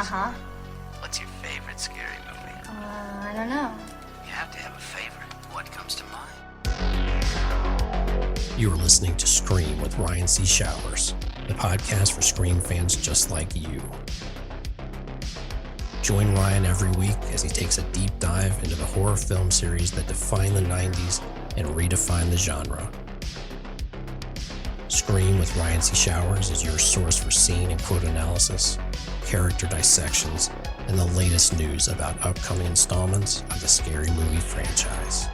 Uh-huh. What's your favorite scary movie? I don't know. You have to have a favorite. What comes to mind? You are listening to Scream with Ryan C. Showers, the podcast for Scream fans just like you. Join Ryan every week as he takes a deep dive into the horror film series that defined the 90s and redefined the genre. Scream with Ryan C. Showers is your source for scene and quote analysis, character dissections, and the latest news about upcoming installments of the Scary Movie franchise.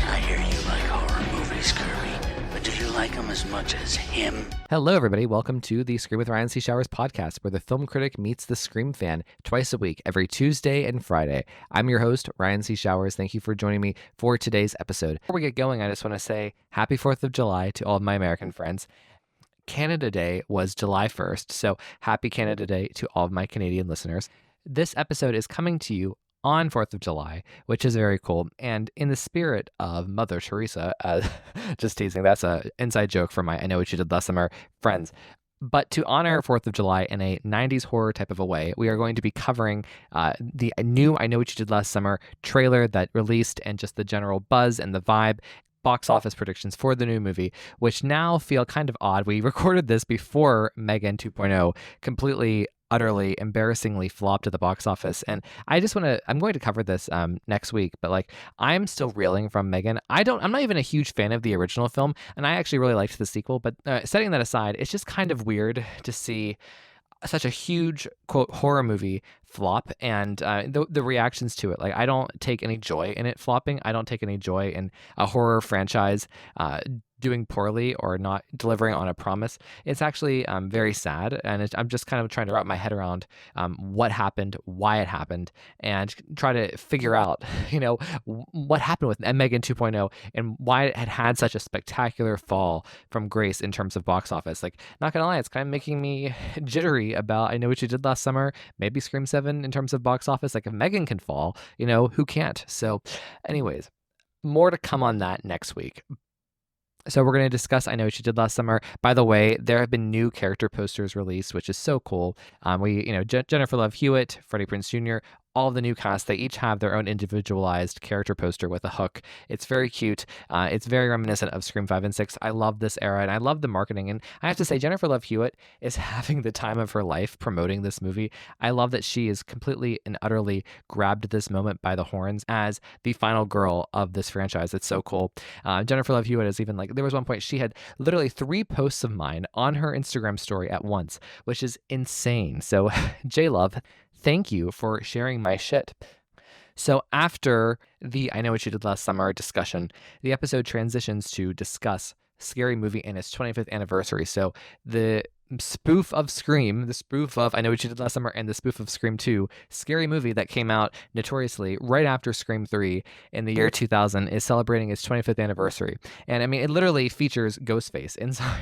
I hear you like horror movies, Kirby, but do you like them as much as him? Hello, everybody. Welcome to the Scream with Ryan C. Showers podcast, where the film critic meets the Scream fan twice a week, every Tuesday and Friday. I'm your host, Ryan C. Showers. Thank you for joining me for today's episode. Before we get going, I just want to say happy 4th of July to all of my American friends. Canada Day was July 1st, so happy Canada Day to all of my Canadian listeners. This episode is coming to you on 4th of July, which is very cool. And in the spirit of Mother Teresa, just teasing, that's an inside joke for my I Know What You Did Last Summer friends. But to honor 4th of July in a 90s horror type of a way, we are going to be covering the new I Know What You Did Last Summer trailer that released and just the general buzz and the vibe. Box office predictions for the new movie, which now feel kind of odd. We recorded this before Megan 2.0 completely, utterly, embarrassingly flopped at the box office. And I'm going to cover this next week, but I'm still reeling from Megan. I'm not even a huge fan of the original film, and I actually really liked the sequel, but setting that aside, it's just kind of weird to see such a huge, quote, horror movie flop, and the reactions to it. I don't take any joy in it flopping. I don't take any joy in a horror franchise doing poorly or not delivering on a promise. It's actually very sad, and I'm just kind of trying to wrap my head around what happened, why it happened, and try to figure out, what happened with Megan 2.0 and why it had such a spectacular fall from grace in terms of box office. Not gonna lie, it's kind of making me jittery about I Know What You Did Last Summer, maybe Scream 7 in terms of box office. If Megan can fall, who can't? So anyways, more to come on that next week. So we're going to discuss I Know What You Did Last Summer. By the way, there have been new character posters released, which is so cool. Jennifer Love Hewitt, Freddie Prinze Jr., all of the new cast, they each have their own individualized character poster with a hook. It's very cute. It's very reminiscent of Scream 5 and 6. I love this era, and I love the marketing. And I have to say, Jennifer Love Hewitt is having the time of her life promoting this movie. I love that she is completely and utterly grabbed this moment by the horns as the final girl of this franchise. It's so cool. Jennifer Love Hewitt is even there was one point she had literally 3 posts of mine on her Instagram story at once, which is insane. So J-Love, thank you for sharing my shit. So after the I Know What You Did Last Summer discussion, the episode transitions to discuss Scary Movie and its 25th anniversary. So the spoof of Scream, the spoof of I Know What You Did Last Summer, and the spoof of Scream 2, Scary Movie that came out notoriously right after Scream 3 in the year 2000 is celebrating its 25th anniversary. And I mean, it literally features Ghostface.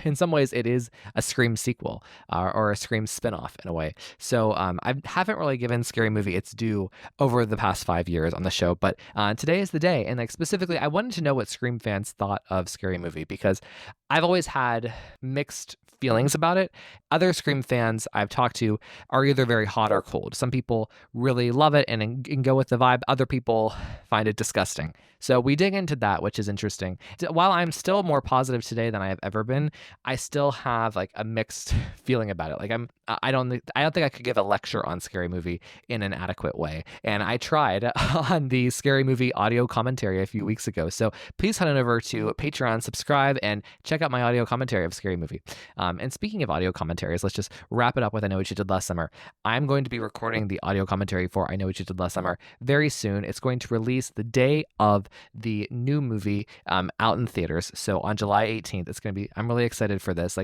In some ways, it is a Scream sequel or a Scream spinoff in a way. So I haven't really given Scary Movie its due over the past 5 years on the show, but today is the day. And specifically, I wanted to know what Scream fans thought of Scary Movie because I've always had mixed feelings about it. Other Scream fans I've talked to are either very hot or cold. Some people really love it and go with the vibe. Other people find it disgusting. So we dig into that, which is interesting. While I'm still more positive today than I have ever been, I still have a mixed feeling about it. I don't think I could give a lecture on Scary Movie in an adequate way. And I tried on the Scary Movie audio commentary a few weeks ago. So please head on over to Patreon, subscribe, and check out my audio commentary of Scary Movie. And speaking of audio commentaries, let's just wrap it up with I Know What You Did Last Summer. I'm going to be recording the audio commentary for I Know What You Did Last Summer very soon. It's going to release the day of the new movie out in theaters. So on July 18th, it's going to be, I'm really excited for this.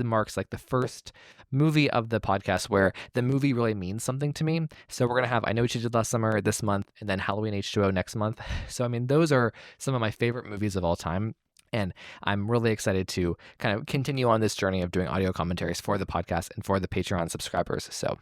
Marks the first movie of the podcast where the movie really means something to me. So we're going to have I Know What You Did Last Summer this month and then Halloween H2O next month. So, I mean, those are some of my favorite movies of all time. And I'm really excited to kind of continue on this journey of doing audio commentaries for the podcast and for the Patreon subscribers. So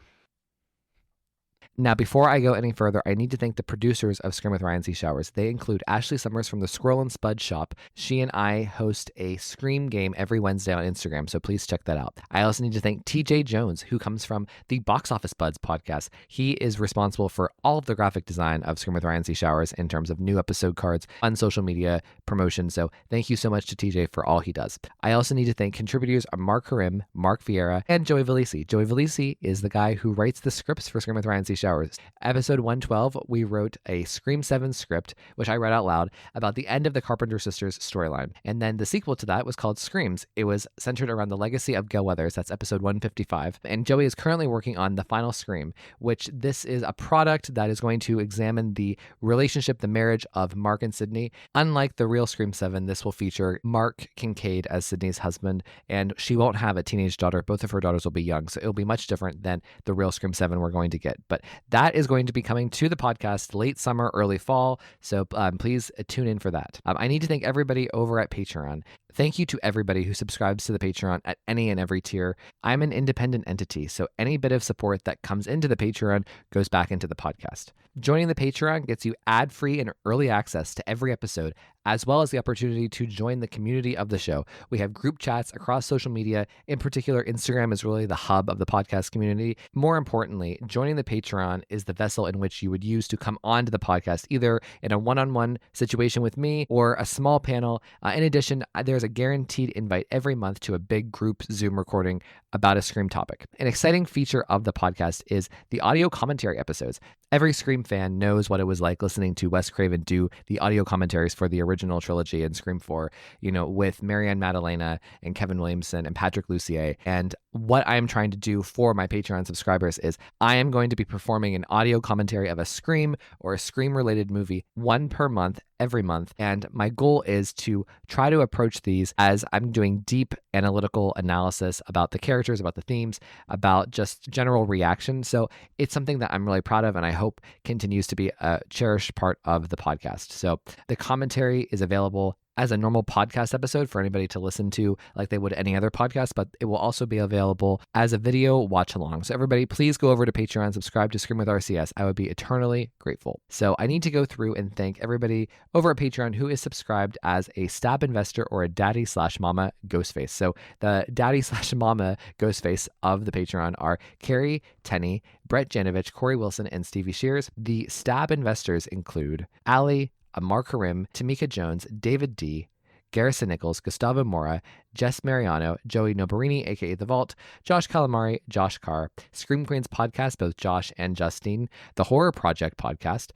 Now, before I go any further, I need to thank the producers of Scream with Ryan C. Showers. They include Ashley Summers from the Squirrel and Spud Shop. She and I host a Scream game every Wednesday on Instagram, so please check that out. I also need to thank TJ Jones, who comes from the Box Office Buds podcast. He is responsible for all of the graphic design of Scream with Ryan C. Showers in terms of new episode cards on social media promotion. So thank you so much to TJ for all he does. I also need to thank contributors Mark Karim, Mark Vieira, and Joey Valisi. Joey Valisi is the guy who writes the scripts for Scream with Ryan C. Showers. Episode 112, we wrote a Scream 7 script, which I read out loud, about the end of the Carpenter sisters storyline. And then the sequel to that was called Screams. It was centered around the legacy of Gail Weathers. That's episode 155. And Joey is currently working on the final Scream, which this is a product that is going to examine the relationship, the marriage of Mark and Sydney. Unlike the real Scream 7, this will feature Mark Kincaid as Sydney's husband, and she won't have a teenage daughter. Both of her daughters will be young, so it'll be much different than the real Scream 7 we're going to get. But that is going to be coming to the podcast late summer, early fall, so please tune in for that. I need to thank everybody over at Patreon. Thank you to everybody who subscribes to the Patreon at any and every tier. I'm an independent entity, so any bit of support that comes into the Patreon goes back into the podcast. Joining the Patreon gets you ad-free and early access to every episode, as well as the opportunity to join the community of the show. We have group chats across social media. In particular, Instagram is really the hub of the podcast community. More importantly, joining the Patreon is the vessel in which you would use to come onto the podcast, either in a one-on-one situation with me or a small panel. In addition, there's a guaranteed invite every month to a big group Zoom recording about a Scream topic. An exciting feature of the podcast is the audio commentary episodes. Every Scream fan knows what it was like listening to Wes Craven do the audio commentaries for the original trilogy and Scream 4, with Marianne Maddalena and Kevin Williamson and Patrick Lussier. And what I'm trying to do for my Patreon subscribers is I am going to be performing an audio commentary of a Scream or a Scream-related movie, one per month, every month. And my goal is to try to approach these as I'm doing deep analytical analysis about the characters, about the themes, about just general reaction. So it's something that I'm really proud of and I hope continues to be a cherished part of the podcast. So the commentary is available as a normal podcast episode for anybody to listen to like they would any other podcast, but it will also be available as a video watch along. So everybody, please go over to Patreon, subscribe to Scream with RCS. I would be eternally grateful. So I need to go through and thank everybody over at Patreon who is subscribed as a stab investor or a daddy/mama Ghostface. So the daddy/mama Ghostface of the Patreon are Carrie Tenney, Brett Janovich, Corey Wilson, and Stevie Shears. The stab investors include Allie, Mark Karim, Tamika Jones, David D., Garrison Nichols, Gustavo Mora, Jess Mariano, Joey Nobarini, aka The Vault, Josh Calamari, Josh Carr, Scream Queens podcast, both Josh and Justine, The Horror Project podcast,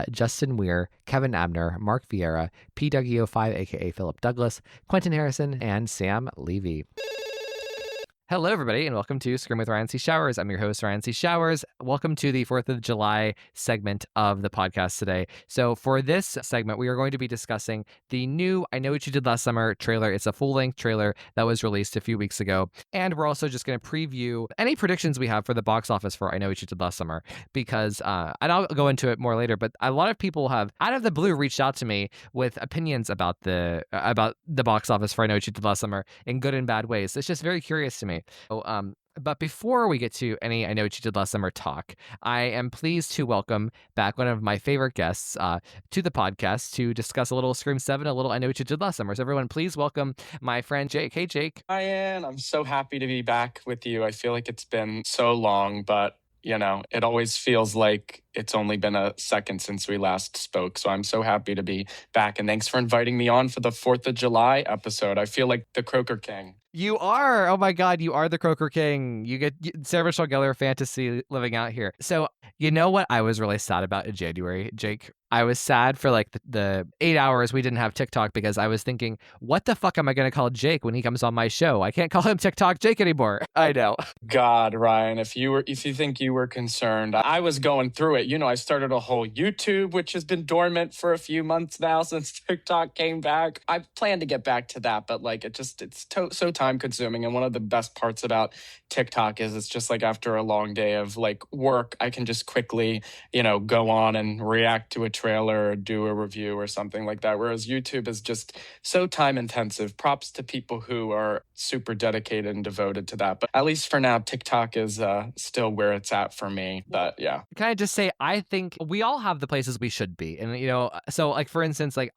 Justin Weir, Kevin Abner, Mark Vieira, P.Dougio5, aka Philip Douglas, Quentin Harrison, and Sam Levy. Hello, everybody, and welcome to Scream with Ryan C. Showers. I'm your host, Ryan C. Showers. Welcome to the 4th of July segment of the podcast today. So for this segment, we are going to be discussing the new I Know What You Did Last Summer trailer. It's a full-length trailer that was released a few weeks ago. And we're also just going to preview any predictions we have for the box office for I Know What You Did Last Summer, because, and I'll go into it more later, but a lot of people have, out of the blue, reached out to me with opinions about the box office for I Know What You Did Last Summer in good and bad ways. It's just very curious to me. But before we get to any I Know What You Did Last Summer talk, I am pleased to welcome back one of my favorite guests to the podcast to discuss a little Scream 7, a little I Know What You Did Last Summer. So everyone, please welcome my friend Jake. Hey, Jake. Ryan, I'm so happy to be back with you. I feel like it's been so long, but it always feels like it's only been a second since we last spoke. So I'm so happy to be back. And thanks for inviting me on for the 4th of July episode. I feel like the Croaker King. You are. Oh my God, you are the Croaker King. You get Sarah Michelle Gellar fantasy living out here. So you know what I was really sad about in January, Jake? I was sad for like the 8 hours we didn't have TikTok because I was thinking, what the fuck am I going to call Jake when he comes on my show? I can't call him TikTok Jake anymore. I know. God, Ryan, if you think you were concerned, I was going through it. I started a whole YouTube, which has been dormant for a few months now since TikTok came back. I plan to get back to that, but it's so time consuming. And one of the best parts about TikTok is it's just like after a long day of work, I can just quickly, go on and react to a trailer, do a review or something like that. Whereas YouTube is just so time intensive. Props to people who are super dedicated and devoted to that. But at least for now, TikTok is still where it's at for me. But yeah. Can I just say, I think we all have the places we should be. And, so like, for instance, like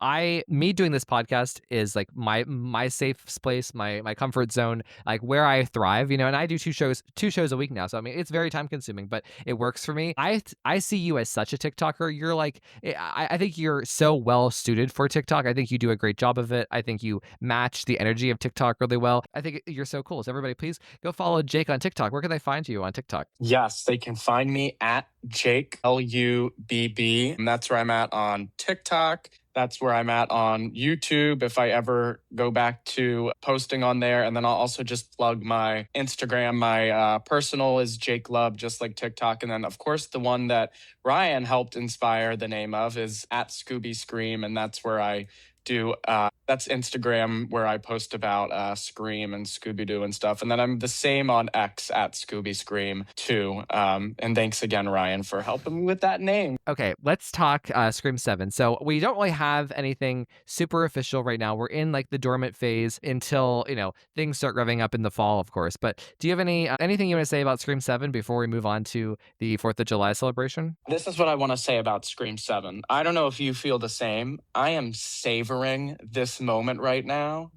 me doing this podcast is like my safe place, my comfort zone, like where I thrive, and I do two shows a week now. So, I mean, it's very time consuming, but it works for me. I see you as such a TikToker. You're like, I think you're so well suited for TikTok. I think you do a great job of it. I think you match the energy of TikTok really well. I think you're so cool. So everybody, please go follow Jake on TikTok. Where can they find you on TikTok? Yes, they can find me at Jake LUBB. And that's where I'm at on TikTok. That's where I'm at on YouTube if I ever go back to posting on there. And then I'll also just plug my Instagram. My personal is Jake Lub, just like TikTok. And then, of course, the one that Ryan helped inspire the name of is at Scooby Scream. And that's where I do that's Instagram, where I post about Scream and Scooby-Doo and stuff. And then I'm the same on X at Scooby Scream too. And thanks again, Ryan, for helping me with that name. Okay, let's talk Scream 7. So we don't really have anything super official right now. We're in like the dormant phase until, things start revving up in the fall, of course. But do you have anything you want to say about Scream 7 before we move on to the 4th of July celebration? This is what I want to say about Scream 7. I don't know if you feel the same. I am savoring this moment right now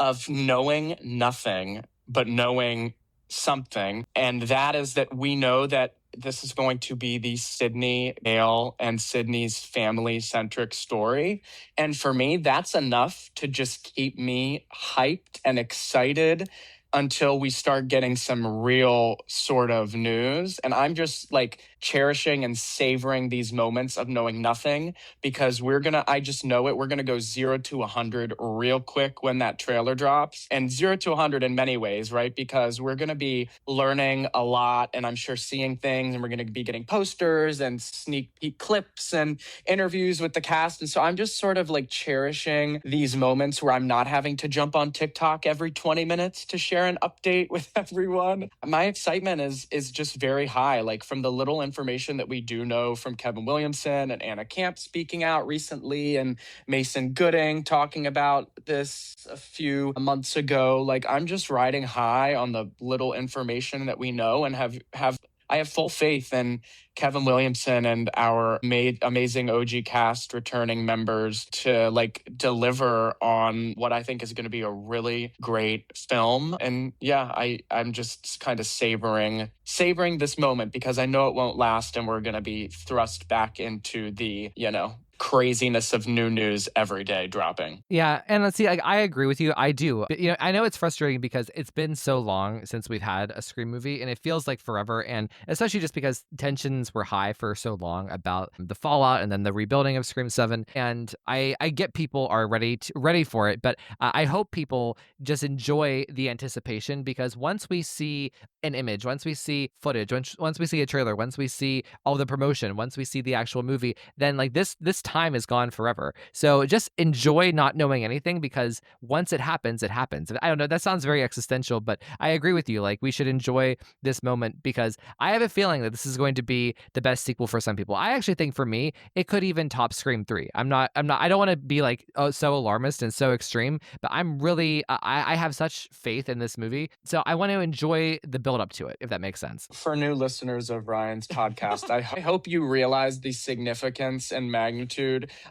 of knowing nothing, but knowing something. And that is that we know that this is going to be the Sydney Gale and Sydney's family-centric story. And for me, that's enough to just keep me hyped and excited until we start getting some real sort of news. And I'm just like cherishing and savoring these moments of knowing nothing, because I just know it. We're going to go 0 to 100 real quick when that trailer drops, and 0 to 100 in many ways, right? Because we're going to be learning a lot, and I'm sure seeing things, and we're going to be getting posters and sneak peek clips and interviews with the cast. And so I'm just sort of like cherishing these moments where I'm not having to jump on TikTok every 20 minutes to share an update with everyone. My excitement is just very high, like from the little information that we do know from Kevin Williamson and Anna Camp speaking out recently, and Mason Gooding talking about this a few months ago. Like, I'm just riding high on the little information that we know, and I have full faith in Kevin Williamson and our amazing OG cast returning members to like deliver on what I think is going to be a really great film. And yeah, I'm just kind of savoring this moment, because I know it won't last, and we're going to be thrust back into the, craziness of new news every day dropping. Yeah, and let's see, I agree with you. I do. But, I know it's frustrating because it's been so long since we've had a Scream movie, and it feels like forever. And especially just because tensions were high for so long about the fallout and then the rebuilding of Scream 7. And I get people are ready for it, but I hope people just enjoy the anticipation, because once we see an image, once we see footage, once we see a trailer, once we see all the promotion, once we see the actual movie, then like this time is gone forever. So just enjoy not knowing anything, because once it happens, it happens. I don't know, that sounds very existential, but I agree with you. Like, we should enjoy this moment, because I have a feeling that this is going to be the best sequel for some people. I actually think for me, it could even top Scream 3. I don't want to be like, so alarmist and so extreme, but I'm really, I have such faith in this movie. So I want to enjoy the build up to it, if that makes sense. For new listeners of Ryan's podcast, I hope you realize the significance and magnitude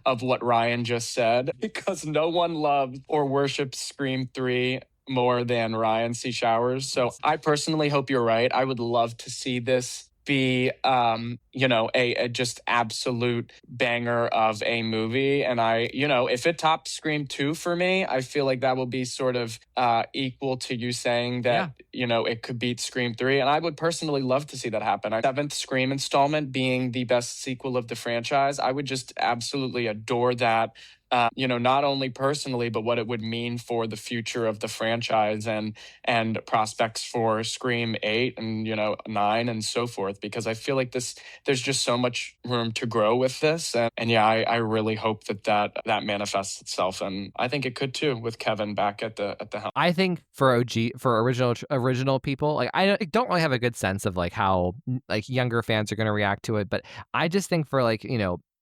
of what Ryan just said, because no one loves or worships Scream 3 more than Ryan C. Showers. So I personally hope you're right. I would love to see this be a just absolute banger of a movie. And if it tops Scream 2 for me, I feel like that will be sort of equal to you saying that it could beat Scream 3. And I would personally love to see that happen. Our 7th Scream installment being the best sequel of the franchise, I would just absolutely adore that. Not only personally, but what it would mean for the future of the franchise and prospects for Scream 8 and, 9 and so forth, because I feel like there's just so much room to grow with this. And yeah, I really hope that manifests itself. And I think it could too, with Kevin back at the helm. I think for original people, like, I don't really have a good sense of like how like younger fans are going to react to it. But I just think for like,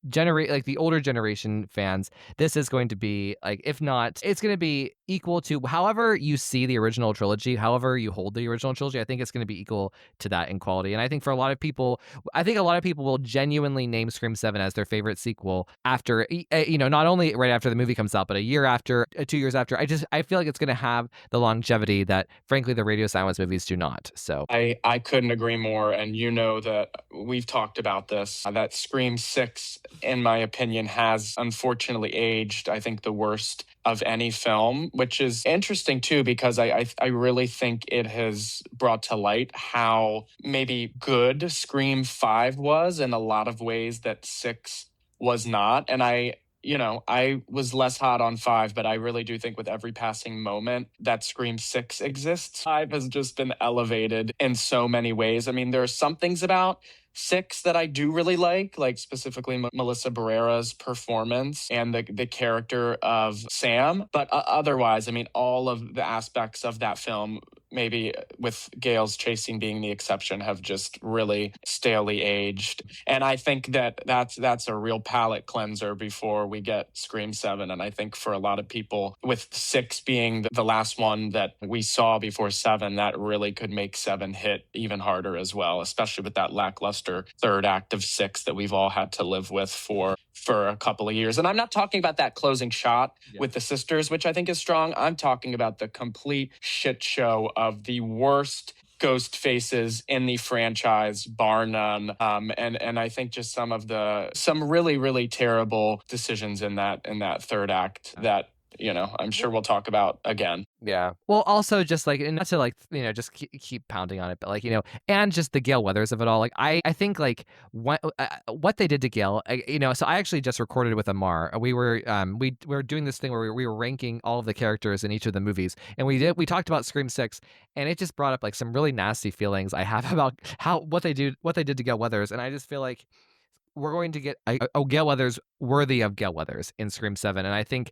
like the older generation fans, this is going to be like, if not, it's going to be equal to however you see the original trilogy, however you hold the original trilogy. I think it's going to be equal to that in quality. And I think for a lot of people, I think a lot of people will genuinely name Scream 7 as their favorite sequel after, not only right after the movie comes out, but a year after, 2 years after. I feel like it's going to have the longevity that, frankly, the Radio Silence movies do not. So I couldn't agree more. And you know that we've talked about this, that Scream 6, in my opinion, has unfortunately aged, I think, the worst of any film, which is interesting too, because I really think it has brought to light how maybe good Scream 5 was in a lot of ways that 6 was not. And I was less hot on 5, but I really do think with every passing moment that Scream 6 exists, 5 has just been elevated in so many ways. I mean, there are some things about 6 that I do really like specifically Melissa Barrera's performance and the character of Sam. But otherwise, I mean, all of the aspects of that film, maybe with Gale's chase scene being the exception, have just really stalely aged. And I think that's a real palate cleanser before we get Scream 7. And I think for a lot of people, with 6 being the last one that we saw before 7, that really could make 7 hit even harder as well, especially with that lackluster third act of 6 that we've all had to live with for a couple of years. And I'm not talking about that closing shot with the sisters, which I think is strong. I'm talking about the complete shit show of the worst ghost faces in the franchise, bar none. And I think just some really, really terrible decisions in that third act that, I'm sure we'll talk about again. Yeah. Well, also just and not to just keep pounding on it, but and just the Gale Weathers of it all. I think what they did to Gale, so I actually just recorded with Amar. We were doing this thing where we were ranking all of the characters in each of the movies, and we talked about Scream 6, and it just brought up some really nasty feelings I have about what they did to Gale Weathers, and I just feel like we're going to get a Gale Weathers worthy of Gale Weathers in Scream 7, and I think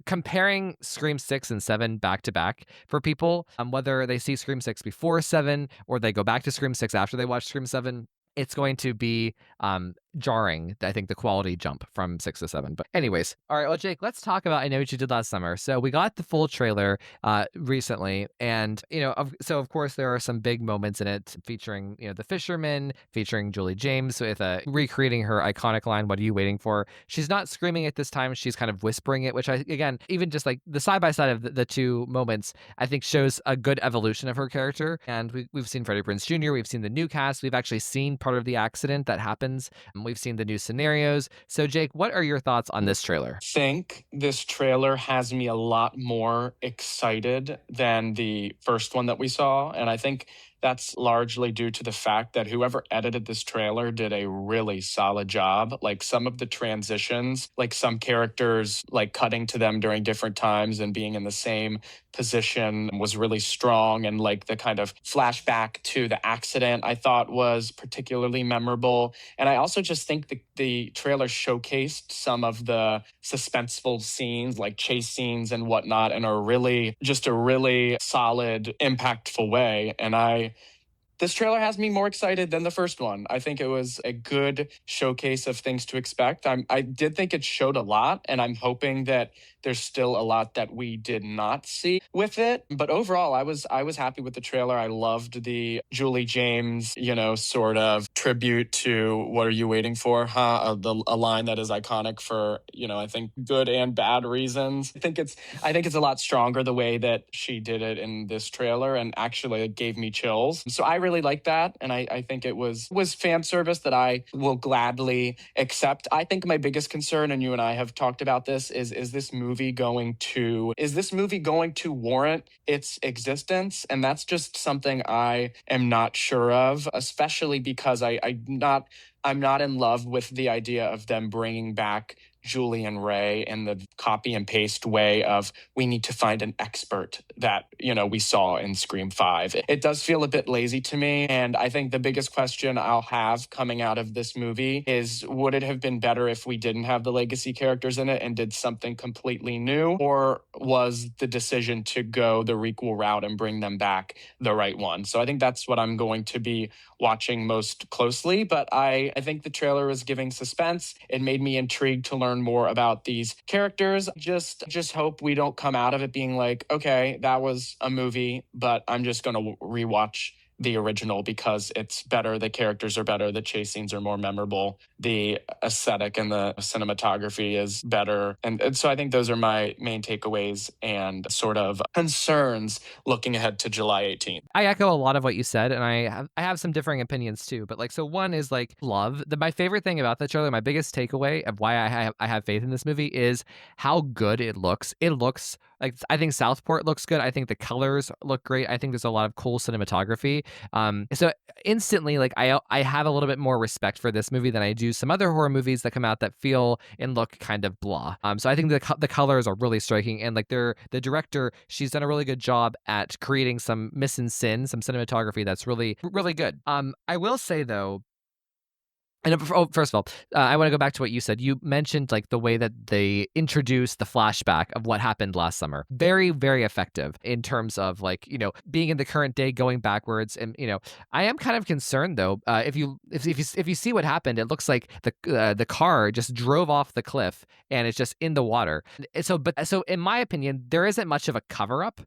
comparing Scream 6 and 7 back to back for people, whether they see Scream 6 before 7 or they go back to Scream 6 after they watch Scream 7, it's going to be jarring, I think, the quality jump from 6 to 7. But anyways, all right, well, Jake, let's talk about I Know What You Did Last Summer. So we got the full trailer recently, and so of course there are some big moments in it featuring the fisherman, featuring Julie James with recreating her iconic line, "What are you waiting for?" She's not screaming it this time, she's kind of whispering it, which again, even just the side by side of the two moments, I think shows a good evolution of her character. And we've seen Freddie Prinze Jr., we've seen the new cast, we've actually seen part of the accident that happens. We've seen the new scenarios. So, Jake, what are your thoughts on this trailer? I think this trailer has me a lot more excited than the first one that we saw. And I think that's largely due to the fact that whoever edited this trailer did a really solid job. Some of the transitions, some characters, cutting to them during different times and being in the same position was really strong. And the kind of flashback to the accident I thought was particularly memorable. And I also just think the trailer showcased some of the suspenseful scenes, like chase scenes and whatnot, in a really solid, impactful way. And this trailer has me more excited than the first one. I think it was a good showcase of things to expect. I did think it showed a lot, and I'm hoping that there's still a lot that we did not see with it. But overall, I was happy with the trailer. I loved the Julie James, sort of tribute to "What are you waiting for?" A line that is iconic for, I think good and bad reasons. I think it's a lot stronger the way that she did it in this trailer, and actually it gave me chills. So I really like that, and I think it was fan service that I will gladly accept. I think my biggest concern, and you and I have talked about this, is this movie going to warrant its existence? And that's just something I am not sure of, especially because I'm not in love with the idea of them bringing back Julie and Ray in the copy and paste way of, we need to find an expert that, we saw in Scream 5. It does feel a bit lazy to me. And I think the biggest question I'll have coming out of this movie is, would it have been better if we didn't have the legacy characters in it and did something completely new? Or was the decision to go the requel route and bring them back the right one? So I think that's what I'm going to be watching most closely. But I I think the trailer was giving suspense. It made me intrigued to learn more about these characters. Just hope we don't come out of it being like, okay, that was a movie, but I'm just going to rewatch the original because it's better. The characters are better. The chase scenes are more memorable. The aesthetic and the cinematography is better. And so I think those are my main takeaways and sort of concerns looking ahead to July 18th. I echo a lot of what you said, and I have some differing opinions too. But like, so one is like love. My favorite thing about the trailer, my biggest takeaway of why I have faith in this movie is how good it looks. It looks like, I think Southport looks good. I think the colors look great. I think there's a lot of cool cinematography. So instantly, like I have a little bit more respect for this movie than I do some other horror movies that come out that feel and look kind of blah. So I think the colors are really striking, and like the director, she's done a really good job at creating some mise en scène, some cinematography that's really really good. I will say though. And first of all, I want to go back to what you said. You mentioned like the way that they introduced the flashback of what happened last summer. Very, very effective in terms of like, being in the current day, going backwards. And, I am kind of concerned though. If you see what happened, it looks like the car just drove off the cliff and it's just in the water. So in my opinion, there isn't much of a cover up,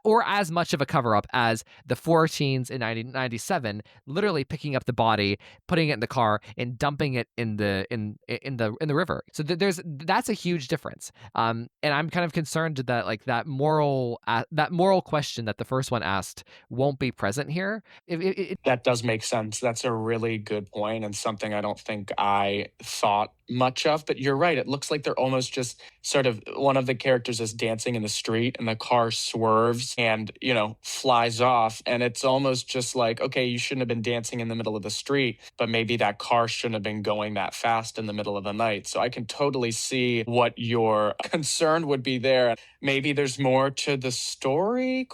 or as much of a cover up as the four teens in 1997, literally picking up the body, putting it in the car, and dumping it in the river. So that's a huge difference. And I'm kind of concerned that like that moral question that the first one asked won't be present here. That does make sense. That's a really good point, and something I don't think I thought much of, but you're right. It looks like they're almost just sort of, one of the characters is dancing in the street and the car swerves and, flies off. And it's almost just like, okay, you shouldn't have been dancing in the middle of the street, but maybe that car shouldn't have been going that fast in the middle of the night. So I can totally see what your concern would be there. Maybe there's more to the story, ?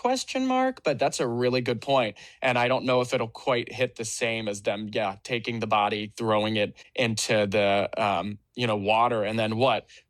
But that's a really good point. And I don't know if it'll quite hit the same as them, taking the body, throwing it into the water, and then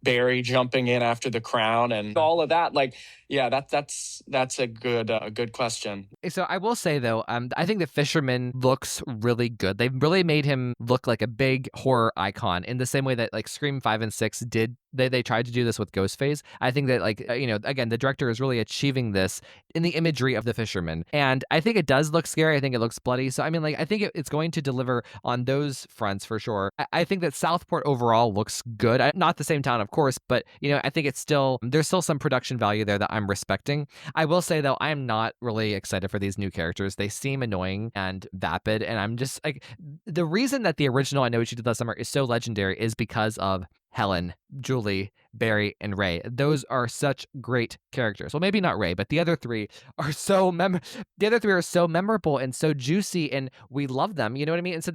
Barry jumping in after the crown and all of that. Like, that's a good question. So I will say though, I think the fisherman looks really good. They've really made him look like a big horror icon in the same way that like Scream 5 and 6 did. They tried to do this with Ghostface. I think that like, again, the director is really achieving this in the imagery of the fisherman. And I think it does look scary. I think it looks bloody. So I mean, like, I think it's going to deliver on those fronts for sure. I think that Southport overall looks good. Not the same town, of course, but I think there's still some production value there that I'm respecting. I will say though, I am not really excited for these new characters. They seem annoying and vapid, and I'm just like, the reason that the original I Know What You Did Last Summer is so legendary is because of Helen, Julie, Barry, and Ray. Those are such great characters. Well, maybe not Ray, but the other three are so memorable and so juicy, and we love them. You know what I mean? And so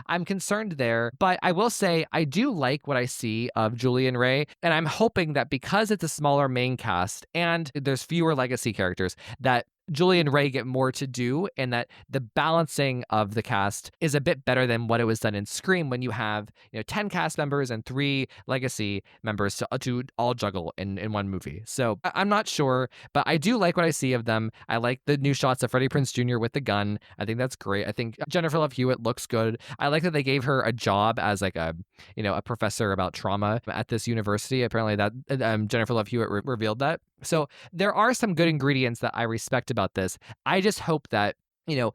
I'm concerned there. But I will say I do like what I see of Julie and Ray, and I'm hoping that because it's a smaller main cast and there's fewer legacy characters, that Julie and Ray get more to do, and that the balancing of the cast is a bit better than what it was done in Scream, when you have 10 cast members and 3 legacy members to all juggle in one movie. So I'm not sure, but I do like what I see of them. I like the new shots of Freddie Prinze Jr. with the gun. I think that's great. I think Jennifer Love Hewitt looks good. I like that they gave her a job as like a professor about trauma at this university. Apparently that Jennifer Love Hewitt revealed that. So there are some good ingredients that I respect about this. I just hope that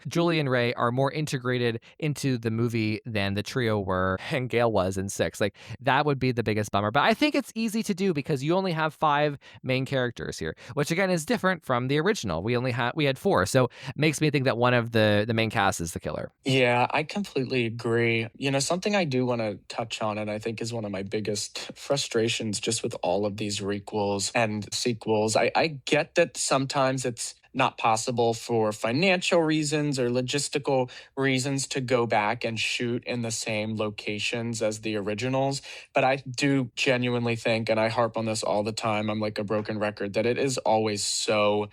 Julie and Ray are more integrated into the movie than the trio were and Gail was in 6. Like, that would be the biggest bummer. But I think it's easy to do because you only have 5 main characters here, which again is different from the original. We had 4. So it makes me think that one of the main cast is the killer. Yeah, I completely agree. Something I do want to touch on, and I think is one of my biggest frustrations just with all of these requels and sequels. I get that sometimes it's not possible for financial reasons or logistical reasons to go back and shoot in the same locations as the originals. But I do genuinely think, and I harp on this all the time, I'm like a broken record, that it is always so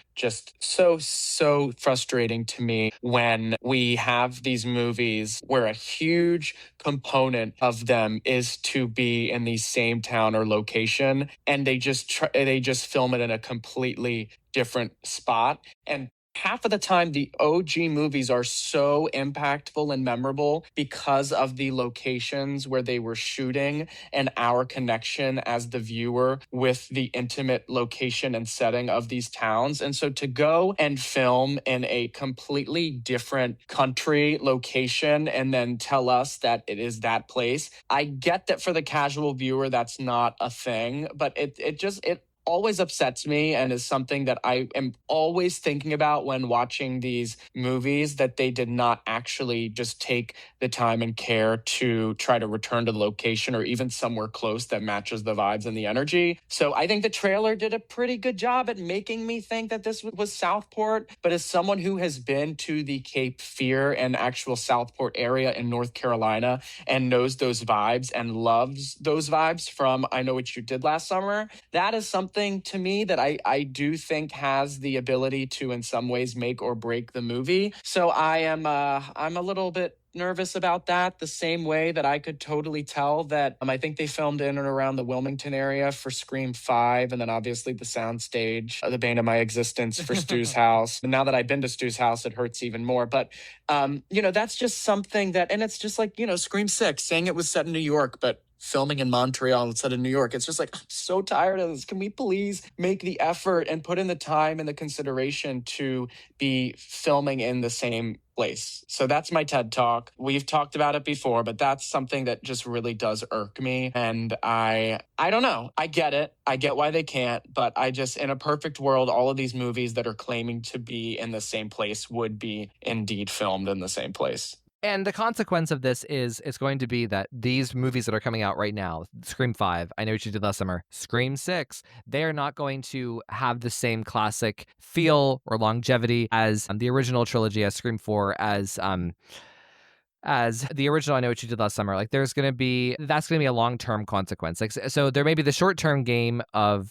frustrating to me when we have these movies where a huge component of them is to be in the same town or location, and they just film it in a completely different spot. And half of the time the OG movies are so impactful and memorable because of the locations where they were shooting and our connection as the viewer with the intimate location and setting of these towns. And so to go and film in a completely different country location and then tell us that it is that place, I get that for the casual viewer that's not a thing, but it always upsets me and is something that I am always thinking about when watching these movies, that they did not actually just take the time and care to try to return to the location or even somewhere close that matches the vibes and the energy. So I think the trailer did a pretty good job at making me think that this was Southport. But as someone who has been to the Cape Fear and actual Southport area in North Carolina and knows those vibes and loves those vibes from I Know What You Did Last Summer, that is something to me that I do think has the ability to in some ways make or break the movie. So I'm a little bit nervous about that, the same way that I could totally tell that I think they filmed in and around the Wilmington area for Scream 5, and then obviously the soundstage, the bane of my existence for Stu's house. And now that I've been to Stu's house, it hurts even more. But, that's just something that, and it's just like, Scream 6, saying it was set in New York, but filming in Montreal instead of New York. It's just like, I'm so tired of this. Can we please make the effort and put in the time and the consideration to be filming in the same place? So that's my TED Talk. We've talked about it before, but that's something that just really does irk me. And I don't know. I get it. I get why they can't, but I just, in a perfect world, all of these movies that are claiming to be in the same place would be indeed filmed in the same place. And the consequence of this is it's going to be that these movies that are coming out right now, Scream 5, I Know What You Did Last Summer, Scream 6, they are not going to have the same classic feel or longevity as the original trilogy, as Scream 4, as the original I Know What You Did Last Summer. Like that's going to be a long-term consequence. Like, so there may be the short-term game of,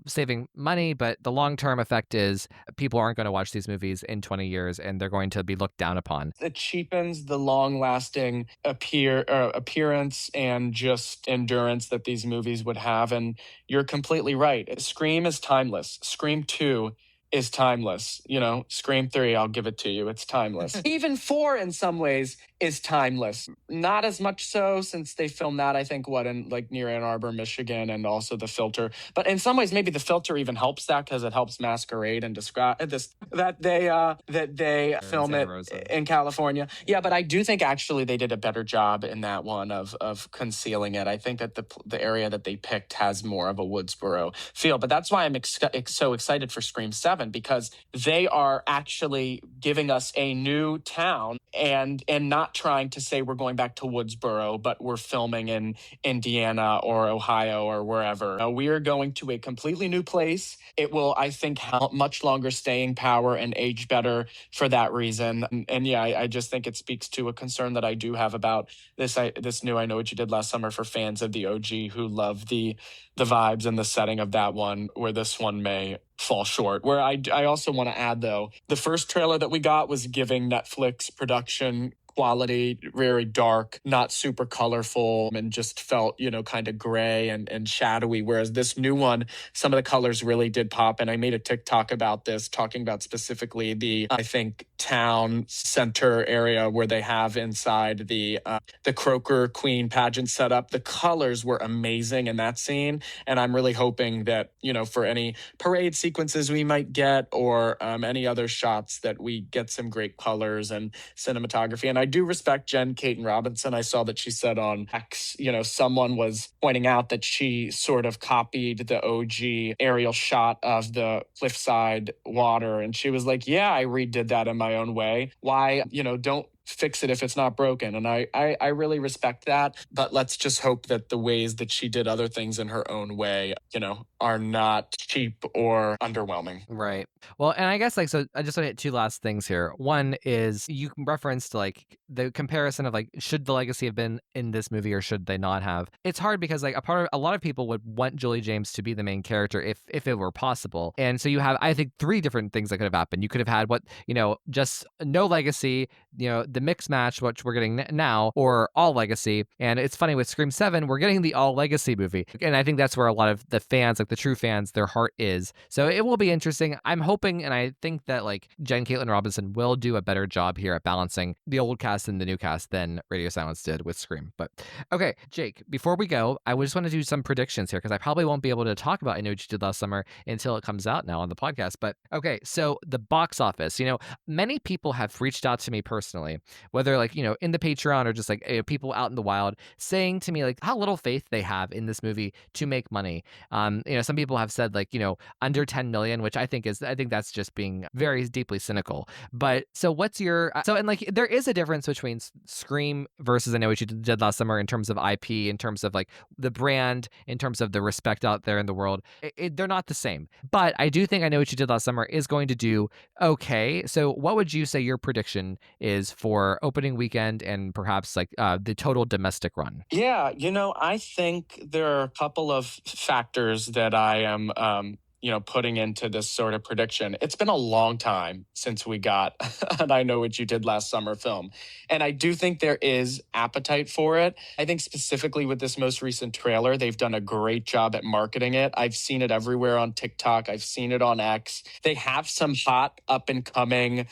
saving money, but the long-term effect is people aren't going to watch these movies in 20 years and they're going to be looked down upon. It cheapens the long-lasting appearance and just endurance that these movies would have. And you're completely right. Scream is timeless. Scream 2 is timeless. Scream 3, I'll give it to you. It's timeless. Even 4 in some ways is timeless. Not as much so since they filmed that, I think, in near Ann Arbor, Michigan, and also The Filter. But in some ways, maybe The Filter even helps that because it helps Masquerade and describe this that they film it in California. Yeah, but I do think actually they did a better job in that one of concealing it. I think that the area that they picked has more of a Woodsboro feel. But that's why I'm so excited for Scream 7, because they are actually giving us a new town and not trying to say we're going back to Woodsboro, but we're filming in Indiana or Ohio or wherever. We are going to a completely new place. It will, I think, have much longer staying power and age better for that reason. And yeah, I just think it speaks to a concern that I do have about this new I Know What You Did Last Summer for fans of the OG who love the vibes and the setting of that one, where this one may fall short. Where I also want to add, though, the first trailer that we got was giving Netflix production quality, very dark, not super colorful, and just felt, kind of gray and shadowy. Whereas this new one, some of the colors really did pop. And I made a TikTok about this, talking about specifically the, I think, town center area where they have inside the Croaker Queen pageant setup. The colors were amazing in that scene. And I'm really hoping that, for any parade sequences we might get or any other shots, that we get some great colors and cinematography. And I do respect Jen Caton Robinson. I saw that she said on X, someone was pointing out that she sort of copied the OG aerial shot of the cliffside water. And she was like, yeah, I redid that in my own way. Why, don't fix it if it's not broken. And I really respect that. But let's just hope that the ways that she did other things in her own way, are not cheap or underwhelming. Right. Well, and I guess so I just want to hit two last things here. One is you referenced the comparison of should the legacy have been in this movie or should they not have? It's hard because a lot of people would want Julie James to be the main character if it were possible. And so you have, I think, three different things that could have happened. You could have had just no legacy, the mixed match, which we're getting now, or all legacy. And it's funny with Scream 7, we're getting the all legacy movie. And I think that's where a lot of the fans, the the true fans, their heart is. So it will be interesting. I'm hoping, and I think that like Jen Caitlin Robinson will do a better job here at balancing the old cast and the new cast than Radio Silence did with Scream. But okay, Jake, before we go, I just want to do some predictions here because I probably won't be able to talk about I Know What You Did Last Summer until it comes out now on the podcast. But okay, so the box office, many people have reached out to me personally, whether like, in the Patreon or just like people out in the wild saying to me like how little faith they have in this movie to make money. Some people have said like, under 10 million, which I think that's just being very deeply cynical. But so what's your, and like there is a difference between Scream versus I Know What You Did Last Summer in terms of IP, in terms of like the brand, in terms of the respect out there in the world. They're not the same. But I do think I Know What You Did Last Summer is going to do okay. So what would you say your prediction is for opening weekend and perhaps like the total domestic run? Yeah, I think there are a couple of factors that I am putting into this sort of prediction. It's been a long time since we got an I Know What You Did Last Summer film. And I do think there is appetite for it. I think specifically with this most recent trailer, they've done a great job at marketing it. I've seen it everywhere on TikTok. I've seen it on X. They have some hot up and coming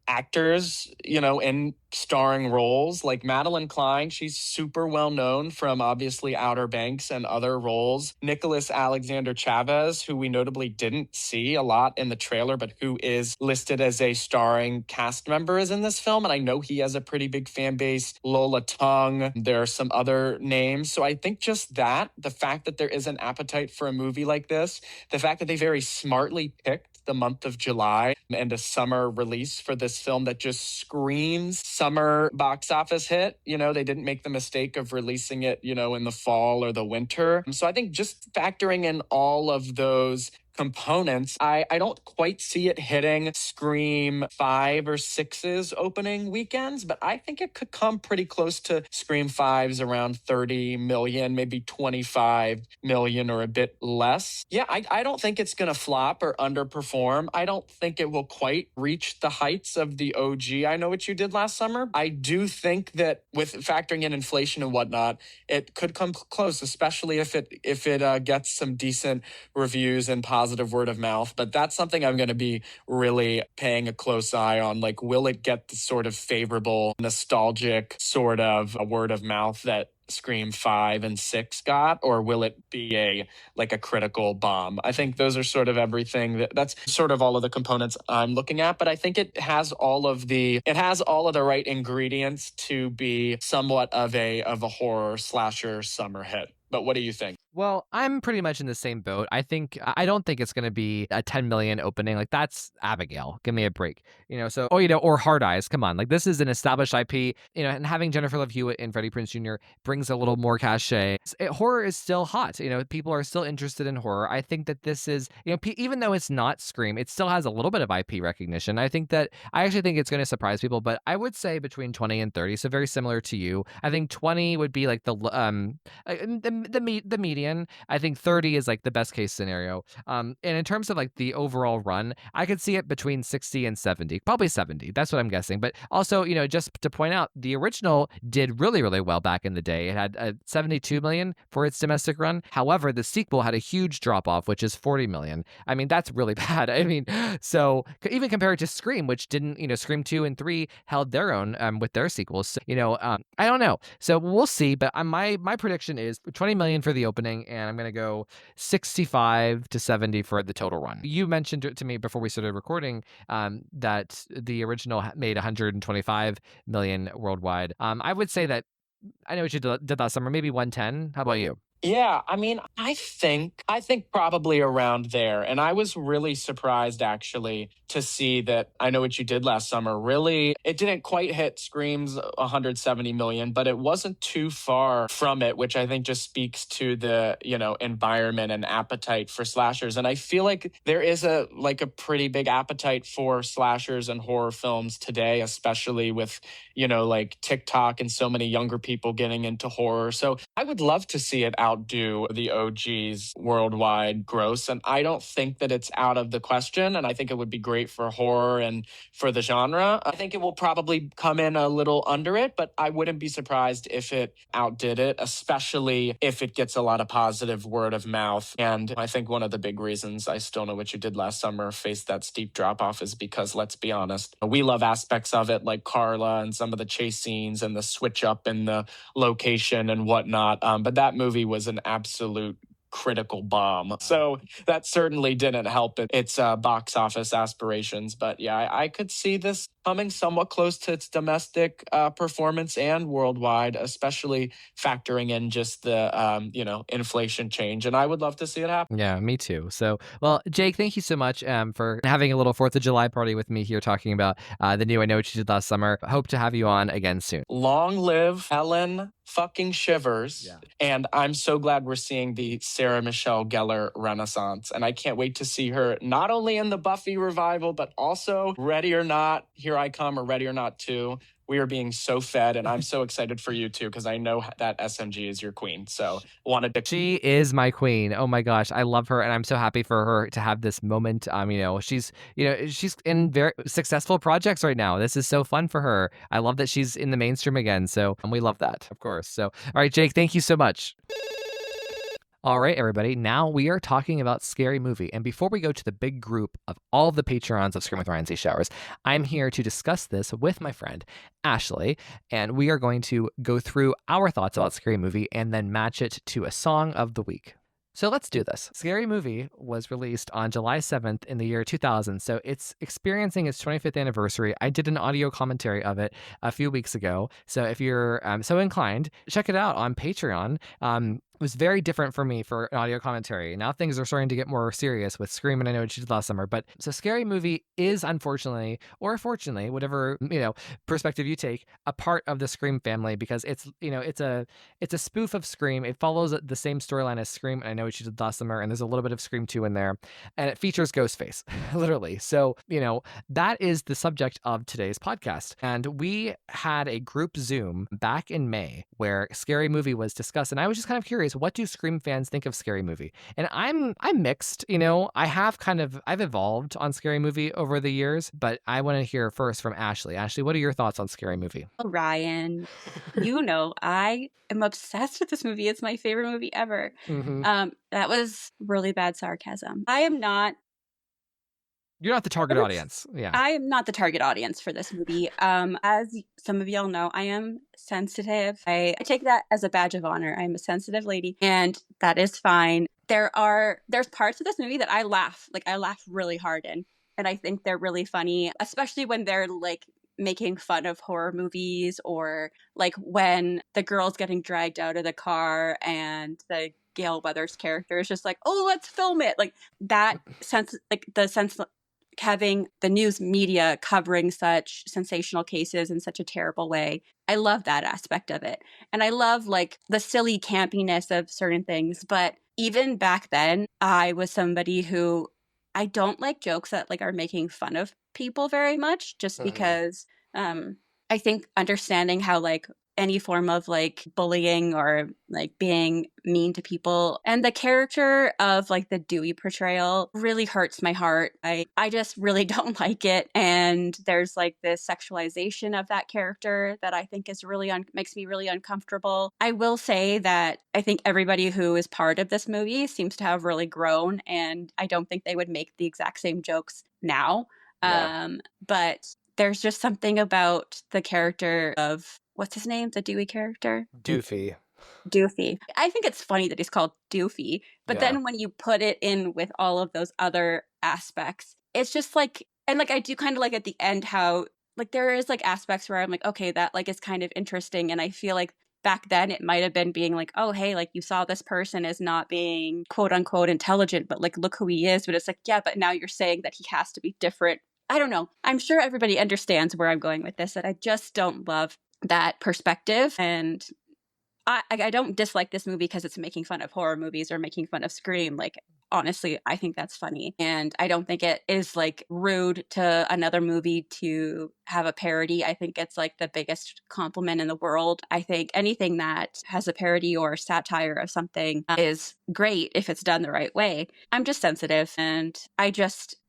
actors, in starring roles like Madeline Klein. She's super well known from obviously Outer Banks and other roles. Nicholas Alexander Chavez, who we notably didn't see a lot in the trailer, but who is listed as a starring cast member, is in this film. And I know he has a pretty big fan base. Lola Tung. There are some other names. So I think just that, the fact that there is an appetite for a movie like this, the fact that they very smartly picked the month of July and a summer release for this film that just screams summer box office hit. They didn't make the mistake of releasing it, in the fall or the winter. So I think just factoring in all of those components, I don't quite see it hitting Scream 5 or 6's opening weekends, but I think it could come pretty close to Scream 5's around 30 million, maybe 25 million or a bit less. Yeah, I don't think it's going to flop or underperform. I don't think it will quite reach the heights of the OG I Know What You Did Last Summer. I do think that with factoring in inflation and whatnot, it could come close, especially if it gets some decent reviews and positive word of mouth. But that's something I'm going to be really paying a close eye on. Like, will it get the sort of favorable, nostalgic sort of a word of mouth that Scream 5 and 6 got, or will it be a critical bomb? I think those are sort of everything that's sort of all of the components I'm looking at, but I think it has all of the right ingredients to be somewhat of a horror slasher summer hit. But what do you think? Well, I'm pretty much in the same boat. I don't think it's going to be a 10 million opening. Like, that's Abigail. Give me a break. Or Hard Eyes. Come on. Like, this is an established IP, and having Jennifer Love Hewitt and Freddie Prinze Jr. brings a little more cachet. Horror is still hot. People are still interested in horror. I think that this is, even though it's not Scream, it still has a little bit of IP recognition. I actually think it's going to surprise people, but I would say between 20 and 30. So very similar to you. I think 20 would be like the median. I think 30 is like the best case scenario. And in terms of like the overall run, I could see it between 60 and 70, probably 70. That's what I'm guessing. But also, just to point out, the original did really, really well back in the day. It had 72 million for its domestic run. However, the sequel had a huge drop off, which is 40 million. I mean, that's really bad. I mean, so even compared to Scream, which didn't, Scream 2 and 3 held their own with their sequels. I don't know. So we'll see. But my prediction is 20 million for the opening, and I'm going to go 65 to 70 for the total run. You mentioned it to me before we started recording that the original made 125 million worldwide. I would say that I Know What You Did Last Summer, maybe 110. How about you? Yeah, I mean, I think probably around there. And I was really surprised, actually, to see that I Know What You Did Last Summer. Really, it didn't quite hit Scream's 170 million, but it wasn't too far from it, which I think just speaks to the, environment and appetite for slashers. And I feel like there is a pretty big appetite for slashers and horror films today, especially with, TikTok and so many younger people getting into horror. So I would love to see it outdo the OG's worldwide gross. And I don't think that it's out of the question. And I think it would be great for horror and for the genre. I think it will probably come in a little under it, but I wouldn't be surprised if it outdid it, especially if it gets a lot of positive word of mouth. And I think one of the big reasons I Still Know What You Did Last Summer faced that steep drop off is because, let's be honest, we love aspects of it like Carla and some of the chase scenes and the switch up in the location and whatnot. But that movie was an absolute critical bomb. So that certainly didn't help its box office aspirations. But yeah, I could see this coming somewhat close to its domestic performance and worldwide, especially factoring in just the, inflation change. And I would love to see it happen. Yeah, me too. So, well, Jake, thank you so much for having a little 4th of July party with me here talking about the new I Know What You Did Last Summer. Hope to have you on again soon. Long live Helen fucking Shivers. Yeah. And I'm so glad we're seeing the Sarah Michelle Gellar renaissance. And I can't wait to see her not only in the Buffy revival, but also Ready or Not, Here I Come, or Ready or Not 2. We are being so fed, and I'm so excited for you too, because I know that SMG is your queen. So wanted to. She is my queen. Oh my gosh, I love her, and I'm so happy for her to have this moment. She's in very successful projects right now. This is so fun for her. I love that she's in the mainstream again. So we love that, of course. So all right, Jake, thank you so much. All right, everybody. Now we are talking about Scary Movie. And before we go to the big group of all the Patreons of Scream with Ryan C. Showers, I'm here to discuss this with my friend, Ashley. And we are going to go through our thoughts about Scary Movie and then match it to a song of the week. So let's do this. Scary Movie was released on July 7th in the year 2000, so it's experiencing its 25th anniversary. I did an audio commentary of it a few weeks ago, so if you're so inclined, check it out on Patreon. It was very different for me for an audio commentary. Now things are starting to get more serious with Scream and I Know What You Did Last Summer. But so Scary Movie is unfortunately, or fortunately, whatever perspective you take, a part of the Scream family because it's a spoof of Scream. It follows the same storyline as Scream and I Know What You Did Last Summer, and there's a little bit of Scream 2 in there, and it features Ghostface, literally. So that is the subject of today's podcast, and we had a group Zoom back in May where Scary Movie was discussed, and I was just kind of curious. What do Scream fans think of Scary Movie? And I'm mixed. I've evolved on Scary Movie over the years, but I want to hear first from Ashley. Ashley, what are your thoughts on Scary Movie? Ryan, I am obsessed with this movie. It's my favorite movie ever. Mm-hmm. That was really bad sarcasm. You're not the target audience. Yeah. I am not the target audience for this movie. As some of y'all know, I am sensitive. I take that as a badge of honor. I'm a sensitive lady, and that is fine. There's parts of this movie that I laugh really hard in, and I think they're really funny, especially when they're like making fun of horror movies, or like when the girl's getting dragged out of the car and the Gail Weathers character is just like, oh, let's film it. Like that sense, having the news media covering such sensational cases in such a terrible way. I love that aspect of it. And I love like the silly campiness of certain things. But even back then, I was somebody who I don't like jokes that like are making fun of people very much, just because I think understanding how like any form of like bullying or like being mean to people, and the character of like the Dewey portrayal really hurts my heart. I just really don't like it, and there's like this sexualization of that character that I think is really makes me really uncomfortable. I will say that I think everybody who is part of this movie seems to have really grown, and I don't think they would make the exact same jokes now. Yeah. But there's just something about the character of, what's his name? The Dewey character? Doofy. I think it's funny that he's called Doofy, but then when you put it in with all of those other aspects, it's just like, and like I do kind of like at the end how like there is like aspects where I'm like, okay, that like is kind of interesting, and I feel like back then it might have been being like, oh hey, like you saw this person as not being quote unquote intelligent, but like look who he is. But it's like, yeah, but now you're saying that he has to be different. I don't know. I'm sure everybody understands where I'm going with this, that I just don't love that perspective. And I don't dislike this movie because it's making fun of horror movies or making fun of Scream. Like, honestly, I think that's funny. And I don't think it is like rude to another movie to have a parody. I think it's like the biggest compliment in the world. I think anything that has a parody or satire of something is great if it's done the right way. I'm just sensitive, and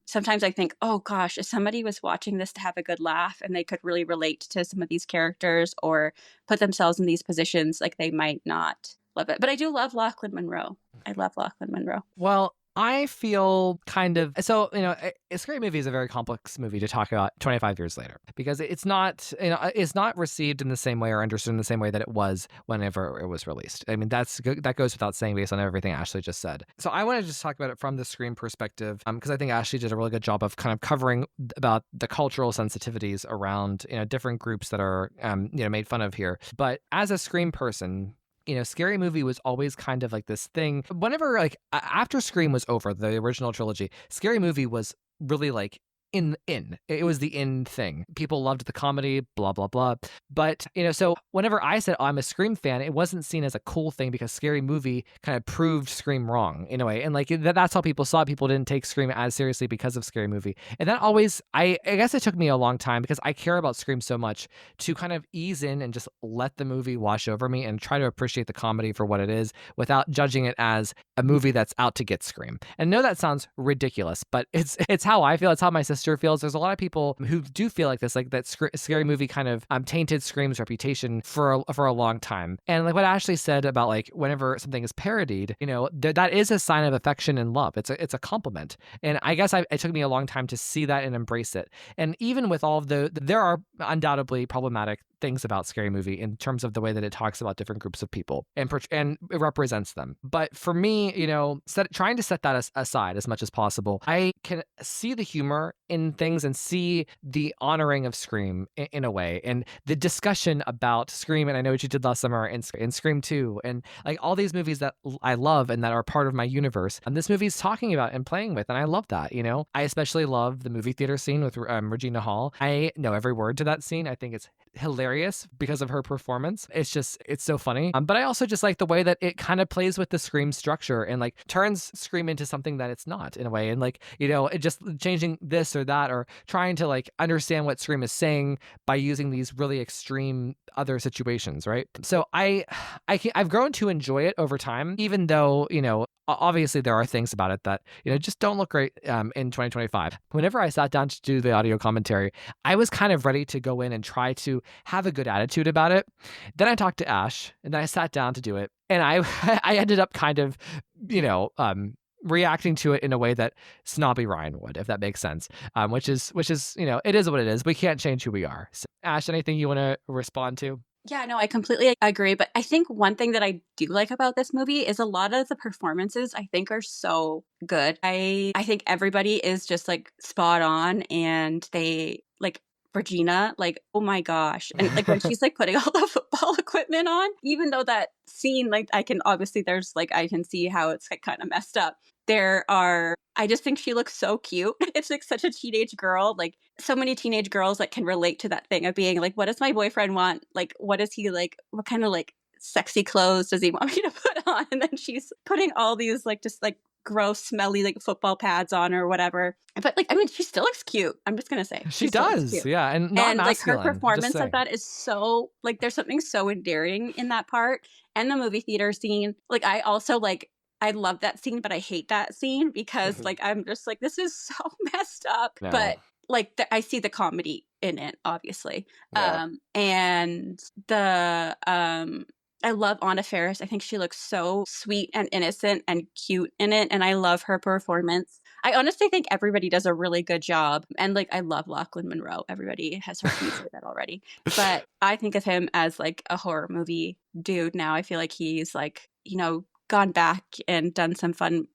sometimes I think, oh gosh, if somebody was watching this to have a good laugh and they could really relate to some of these characters or put themselves in these positions, like they might not love it. But I do love Lachlan Monroe. I love Lachlan Monroe. Well, I feel kind of so, a Scary Movie is a very complex movie to talk about 25 years later because it's not, it's not received in the same way or understood in the same way that it was whenever it was released. I mean, that goes without saying based on everything Ashley just said. So I want to just talk about it from the Scream perspective because I think Ashley did a really good job of kind of covering about the cultural sensitivities around, different groups that are, made fun of here. But as a Scream person, Scary Movie was always kind of like this thing. Whenever, like, after Scream was over, the original trilogy, Scary Movie was really like it was the in thing. People loved the comedy, blah blah blah. But so whenever I said, oh, I'm a Scream fan, it wasn't seen as a cool thing because Scary Movie kind of proved Scream wrong in a way, and like that's how people saw it. People didn't take Scream as seriously because of Scary Movie, and that always I guess it took me a long time because I care about Scream so much to kind of ease in and just let the movie wash over me and try to appreciate the comedy for what it is without judging it as a movie that's out to get Scream. And no, that sounds ridiculous, but it's how I feel. It's how my sister feels. There's a lot of people who do feel like this, like that Scary Movie kind of tainted Scream's reputation for a long time. And like what Ashley said about like whenever something is parodied, that is a sign of affection and love. It's a compliment. And I guess it took me a long time to see that and embrace it. And even with all of there are undoubtedly problematic things about Scary Movie in terms of the way that it talks about different groups of people and it represents them. But for me, trying to set that aside as much as possible, I can see the humor in things and see the honoring of Scream in a way, and the discussion about Scream, and I Know What You Did Last Summer, and Scream 2, and like all these movies that I love and that are part of my universe. And this movie's talking about and playing with, and I love that. I especially love the movie theater scene with Regina Hall. I know every word to that scene. I think it's hilarious because of her performance. It's so funny. But I also just like the way that it kind of plays with the Scream structure and like turns Scream into something that it's not in a way. And like, it just changing this or that, or trying to like understand what Scream is saying by using these really extreme other situations, right? So I've grown to enjoy it over time, even though, obviously there are things about it that, just don't look great in 2025. Whenever I sat down to do the audio commentary, I was kind of ready to go in and try to have a good attitude about it. Then I talked to Ash, and then I sat down to do it, and I ended up kind of, reacting to it in a way that snobby Ryan would, if that makes sense. Which is, it is what it is. We can't change who we are. So, Ash, anything you want to respond to? Yeah, no, I completely agree. But I think one thing that I do like about this movie is a lot of the performances I think are so good. I think everybody is just like spot on, and they like Regina, like, oh my gosh. And like when she's like putting all the football equipment on, even though that scene, like I can see how it's like kind of messed up. I just think she looks so cute. It's like such a teenage girl, like so many teenage girls that can relate to that thing of being like, what does my boyfriend want? Like, what is he like? What kind of like sexy clothes does he want me to put on? And then she's putting all these like just like gross, smelly like football pads on or whatever. But like, I mean, she still looks cute. I'm just gonna say she does, yeah, and not masculine. Like her performance of that is so like there's something so endearing in that part. And the movie theater scene, like I also like. I love that scene, but I hate that scene because like I'm just like, this is so messed up. No. But like I see the comedy in it, obviously. Yeah. And I love Anna Faris. I think she looks so sweet and innocent and cute in it, and I love her performance. I honestly think everybody does a really good job, and like I love Lachlan Monroe. Everybody has heard me say that already, but I think of him as like a horror movie dude now. I feel like he's like gone back and done some fun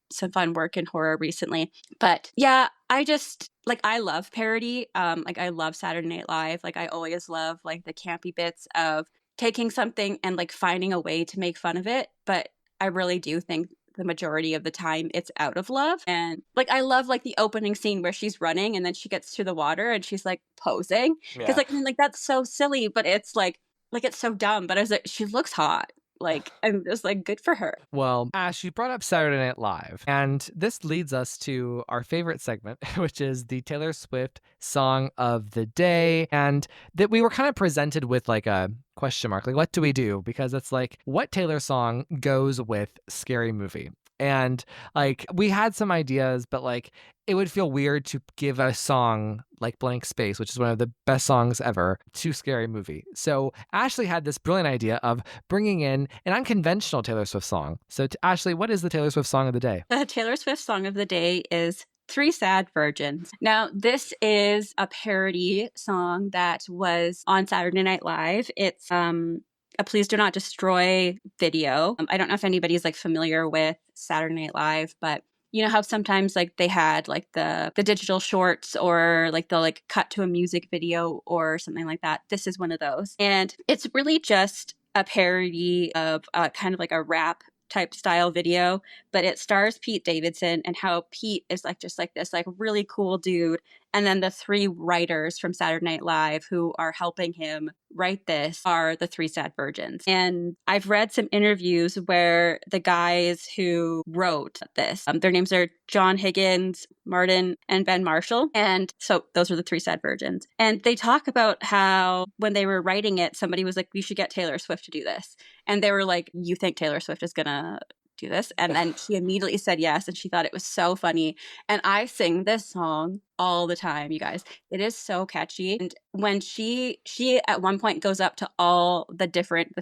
work in horror recently. But yeah, I just like I love parody. Like I love Saturday Night Live. Like I always love like the campy bits of taking something and like finding a way to make fun of it. But I really do think the majority of the time it's out of love. And like I love like the opening scene where she's running and then she gets to the water and she's like posing. Because like I mean, like that's so silly, but it's like it's so dumb. But she looks hot. Like, I'm just like, good for her. Well, Ash, you brought up Saturday Night Live, and this leads us to our favorite segment, which is the Taylor Swift Song of the Day. And that we were kind of presented with like a question mark, like, what do we do? Because it's like, what Taylor song goes with Scary Movie? And like, we had some ideas, but like, it would feel weird to give a song like Blank Space, which is one of the best songs ever, to Scary Movie. So Ashley had this brilliant idea of bringing in an unconventional Taylor Swift song. So Ashley, what is the Taylor Swift song of the day? The Taylor Swift song of the day is Three Sad Virgins. Now, this is a parody song that was on Saturday Night Live. It's a Please Do Not Destroy video. I don't know if anybody's like familiar with Saturday Night Live, but you know how sometimes like they had like the digital shorts, or like they'll like cut to a music video or something like that. This is one of those. And it's really just a parody of kind of like a rap type style video, but it stars Pete Davidson, and how Pete is like just like this like really cool dude, and then the three writers from Saturday Night Live who are helping him write this are the Three Sad Virgins. And I've read some interviews where the guys who wrote this, their names are John Higgins, Martin, and Ben Marshall, and so those are the Three Sad Virgins. And they talk about how when they were writing it, somebody was like, "We should get Taylor Swift to do this," and they were like, "You think Taylor Swift is gonna do this?" And then he immediately said yes, and she thought it was so funny. And I sing this song all the time, you guys. It is so catchy. And when she at one point goes up to all the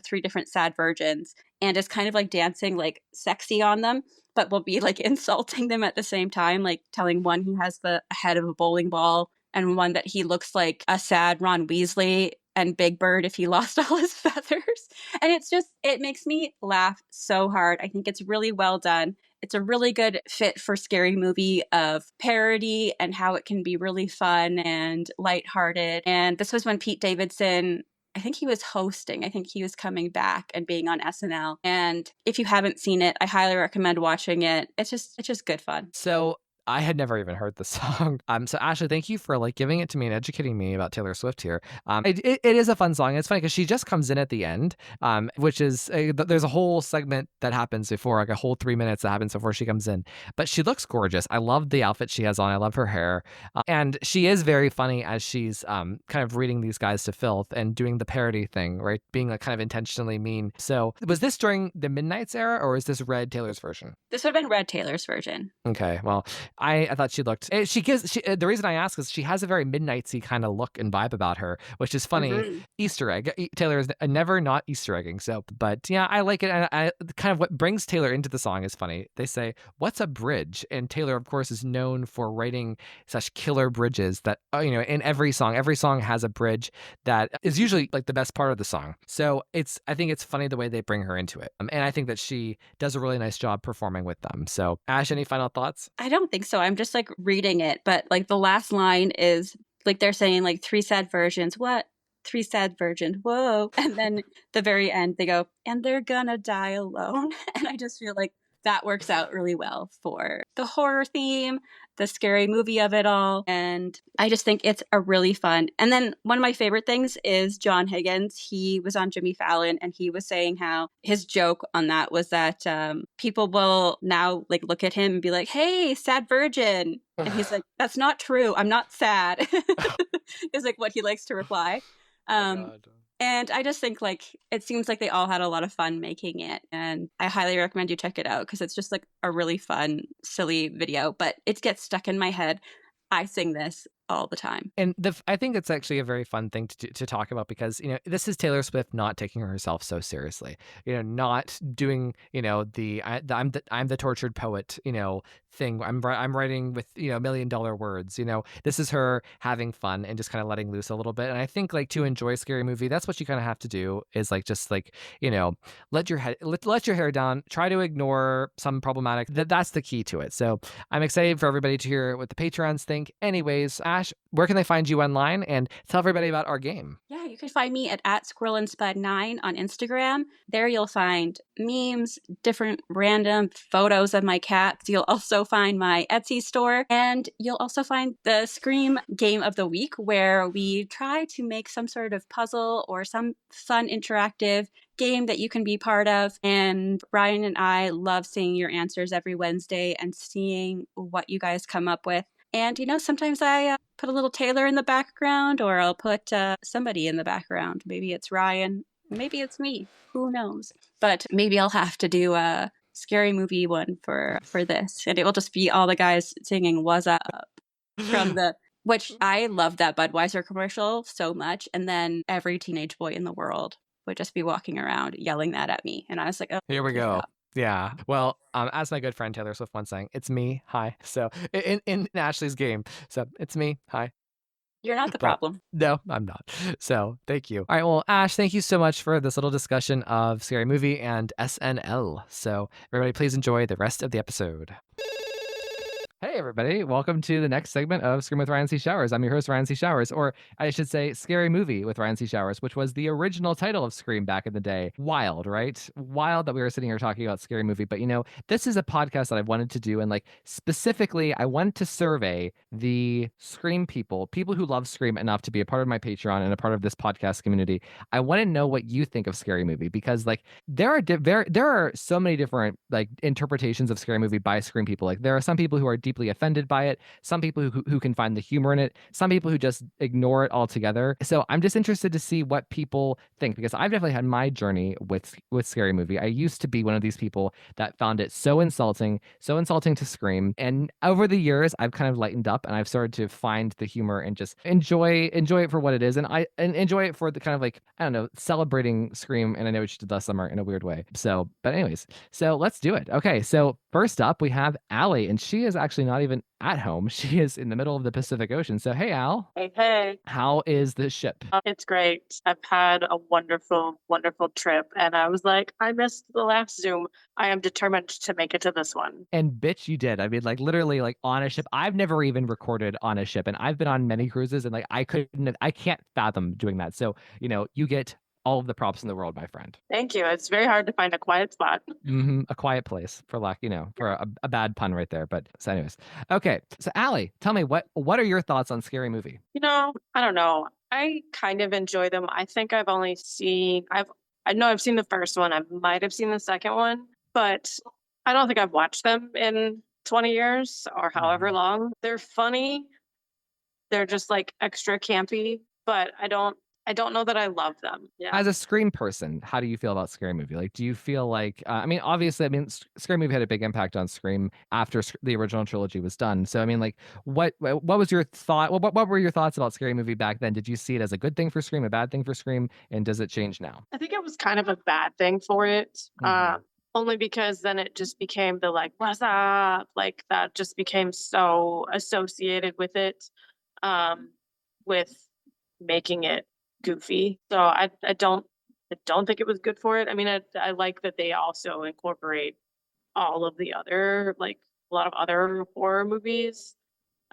three different sad virgins and is kind of like dancing like sexy on them, but will be like insulting them at the same time, like telling one he has the head of a bowling ball, and one that he looks like a sad Ron Weasley and Big Bird if he lost all his feathers. And it makes me laugh so hard. I think it's really well done. It's a really good fit for Scary Movie of parody and how it can be really fun and lighthearted. And this was when Pete Davidson, I think he was hosting. I think he was coming back and being on SNL. And if you haven't seen it, I highly recommend watching it. It's just good fun. So I had never even heard the song. So Ashley, thank you for like giving it to me and educating me about Taylor Swift here. It is a fun song. It's funny because she just comes in at the end, which is there's a whole segment that happens before, like a whole 3 minutes that happens before she comes in. But she looks gorgeous. I love the outfit she has on. I love her hair, and she is very funny as she's kind of reading these guys to filth and doing the parody thing, right? Being like kind of intentionally mean. So was this during the Midnights era, or is this Red Taylor's version? This would have been Red Taylor's version. Okay, well, I thought she looked. The reason I ask is she has a very Midnightsy kind of look and vibe about her, which is funny. Mm-hmm. Easter egg. Taylor is never not Easter egging. So, but yeah, I like it. And I kind of what brings Taylor into the song is funny. They say, "What's a bridge?" And Taylor, of course, is known for writing such killer bridges that in every song has a bridge that is usually like the best part of the song. So I think it's funny the way they bring her into it, and I think that she does a really nice job performing with them. So, Ash, any final thoughts? I don't think so. I'm just like reading it, but like the last line is like they're saying like three sad virgins. What? Three sad virgins. Whoa. And then the very end they go, and they're gonna die alone. And I just feel like that works out really well for the horror theme, the Scary Movie of it all. And I just think it's a really fun. And then one of my favorite things is John Higgins. He was on Jimmy Fallon, and he was saying how his joke on that was that people will now like look at him and be like, "Hey, sad virgin." And he's like, "That's not true. I'm not sad." Is like what he likes to reply. And I just think like it seems like they all had a lot of fun making it, and I highly recommend you check it out because it's just like a really fun, silly video, but it gets stuck in my head. I sing this all the time. And I think it's actually a very fun thing to talk about because, this is Taylor Swift not taking herself so seriously, not doing, I'm the tortured poet, thing. I'm writing with, $1 million words, this is her having fun and just kind of letting loose a little bit. And I think like to enjoy a Scary Movie, that's what you kind of have to do is like, just like, let your hair down, try to ignore some problematic, that's the key to it. So I'm excited for everybody to hear what the Patreons think. Anyways, Ash, where can they find you online, and tell everybody about our game? Yeah, you can find me at SquirrelandSpud9 on Instagram. There you'll find memes, different random photos of my cats. You'll also also find my Etsy store, and you'll also find the Scream Game of the Week, where we try to make some sort of puzzle or some fun interactive game that you can be part of. And Ryan and I love seeing your answers every Wednesday and seeing what you guys come up with. And, sometimes I put a little Taylor in the background, or I'll put somebody in the background. Maybe it's Ryan. Maybe it's me. Who knows? But maybe I'll have to do a Scary Movie one for this. And it will just be all the guys singing "Was Up" from which I love that Budweiser commercial so much. And then every teenage boy in the world would just be walking around yelling that at me. And I was like, oh, Here we go. stop. Yeah. Well, as my good friend Taylor Swift once sang, it's me. Hi. So in Ashley's game. So it's me. Hi. You're not the But- problem. No, I'm not. So thank you. All right. Well, Ash, thank you so much for this little discussion of Scary Movie and SNL. So everybody, please enjoy the rest of the episode. Hey, everybody. Welcome to the next segment of Scream with Ryan C. Showers. I'm your host, Ryan C. Showers, or I should say Scary Movie with Ryan C. Showers, which was the original title of Scream back in the day. Wild, right? Wild that we were sitting here talking about Scary Movie. But, this is a podcast that I wanted to do. And, specifically, I wanted to survey the Scream people who love Scream enough to be a part of my Patreon and a part of this podcast community. I want to know what you think of Scary Movie, because, there are so many different, interpretations of Scary Movie by Scream people. There are some people who are deeply offended by it, some people who can find the humor in it, some people who just ignore it altogether. So I'm just interested to see what people think, because I've definitely had my journey with Scary Movie. I used to be one of these people that found it so insulting to Scream, and over the years I've kind of lightened up and I've started to find the humor and just enjoy it for what it is, and enjoy it for the kind of I don't know, celebrating Scream. And I know what you did last summer in a weird way. So, but anyways, so let's do it. Okay, so first up we have Allie, and she is actually not even at home. She is in the middle of the Pacific Ocean. So hey, Al, Hey, how is the ship? it's great. I've had a wonderful, wonderful trip, and I was like, I missed the last Zoom. I am determined to make it to this one. And bitch, you did. I mean, literally, on a ship. I've never even recorded on a ship, and I've been on many cruises, and I can't fathom doing that. So, you get all of the props in the world, my friend. Thank you. It's very hard to find a quiet spot. A quiet place, for a bad pun right there. But so anyways, okay. So Allie, tell me what are your thoughts on Scary Movie? I don't know. I kind of enjoy them. I think I know I've seen the first one. I might have seen the second one, but I don't think I've watched them in 20 years or however long. They're funny. They're just extra campy, but I don't know that I love them. Yeah. As a Scream person, how do you feel about Scary Movie? Do you feel obviously, Scary Movie had a big impact on Scream after the original trilogy was done. So, what was your thought? What were your thoughts about Scary Movie back then? Did you see it as a good thing for Scream, a bad thing for Scream? And does it change now? I think it was kind of a bad thing for it. Only because then it just became the what's up? That just became so associated with it, with making it goofy. So I don't think it was good for it. I like that they also incorporate all of the other a lot of other horror movies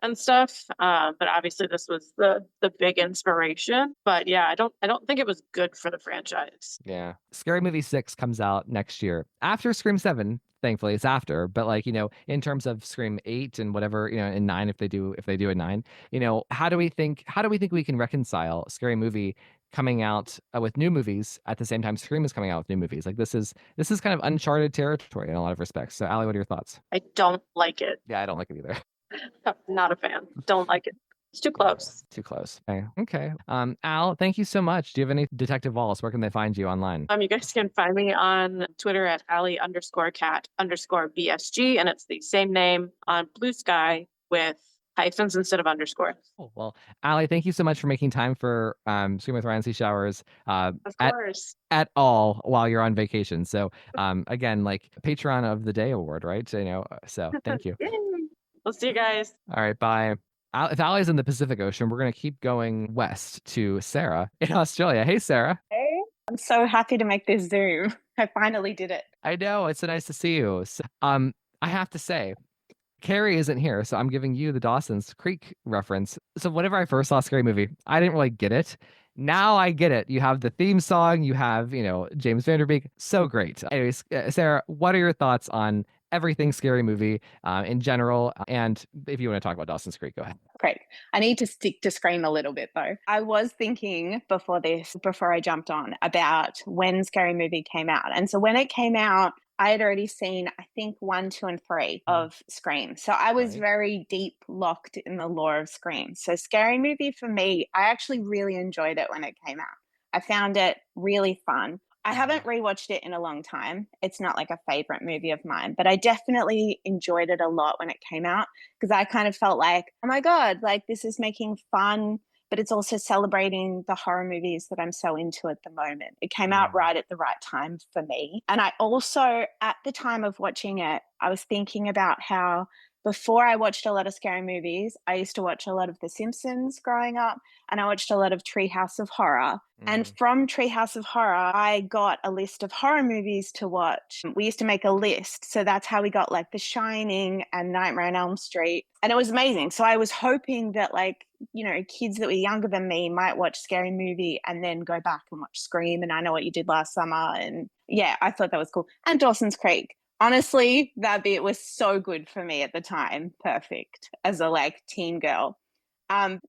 and stuff. But obviously this was the big inspiration. But yeah, I don't think it was good for the franchise. Yeah. Scary Movie 6 comes out next year after Scream 7. Thankfully it's after, but in terms of Scream 8 and whatever, and 9, if they do a 9, how do we think we can reconcile Scary Movie coming out with new movies at the same time Scream is coming out with new movies? This is kind of uncharted territory in a lot of respects. So Allie, what are your thoughts? I don't like it. Yeah, I don't like it either. Not a fan. Don't like it. It's too close. Too close. Okay. Al, thank you so much. Do you have any Detective Wallace? Where can they find you online? You guys can find me on Twitter at Allie_cat_BSG, and it's the same name on Blue Sky with hyphens instead of underscore. Oh, well, Allie, thank you so much for making time for Scream with Ryan C. Showers. Of course. At all while you're on vacation. So again, Patreon of the Day award, right? So thank you. Yay. We'll see you guys. All right, bye. If Allie's in the Pacific Ocean, we're going to keep going west to Sarah in Australia. Hey, Sarah. Hey, I'm so happy to make this Zoom. I finally did it. I know. It's so nice to see you. So, I have to say, Carrie isn't here, so I'm giving you the Dawson's Creek reference. So whenever I first saw Scary Movie, I didn't really get it. Now I get it. You have the theme song. You have, James Van Der Beek. So great. Anyways, Sarah, what are your thoughts on everything Scary Movie in general. And if you want to talk about Dawson's Creek, go ahead. Great. I need to stick to Scream a little bit though. I was thinking before I jumped on, about when Scary Movie came out. And so when it came out, I had already seen, I think, 1, 2, and 3 of Scream. So I was very deep locked in the lore of Scream. So Scary Movie for me, I actually really enjoyed it when it came out. I found it really fun. I haven't rewatched it in a long time. It's not like a favorite movie of mine, but I definitely enjoyed it a lot when it came out, because I kind of felt like, oh my God, like this is making fun, but it's also celebrating the horror movies that I'm so into at the moment. It came out right at the right time for me. And I also, at the time of watching it, I was thinking about how before I watched a lot of scary movies, I used to watch a lot of The Simpsons growing up, and I watched a lot of Treehouse of Horror. And from Treehouse of Horror, I got a list of horror movies to watch. We used to make a list. So that's how we got like The Shining and Nightmare on Elm Street. And it was amazing. So I was hoping that, like, you know, kids that were younger than me might watch Scary Movie and then go back and watch Scream and I Know What You Did Last Summer. And yeah, I thought that was cool. And Dawson's Creek. Honestly, that bit was so good for me at the time. Perfect as a like teen girl.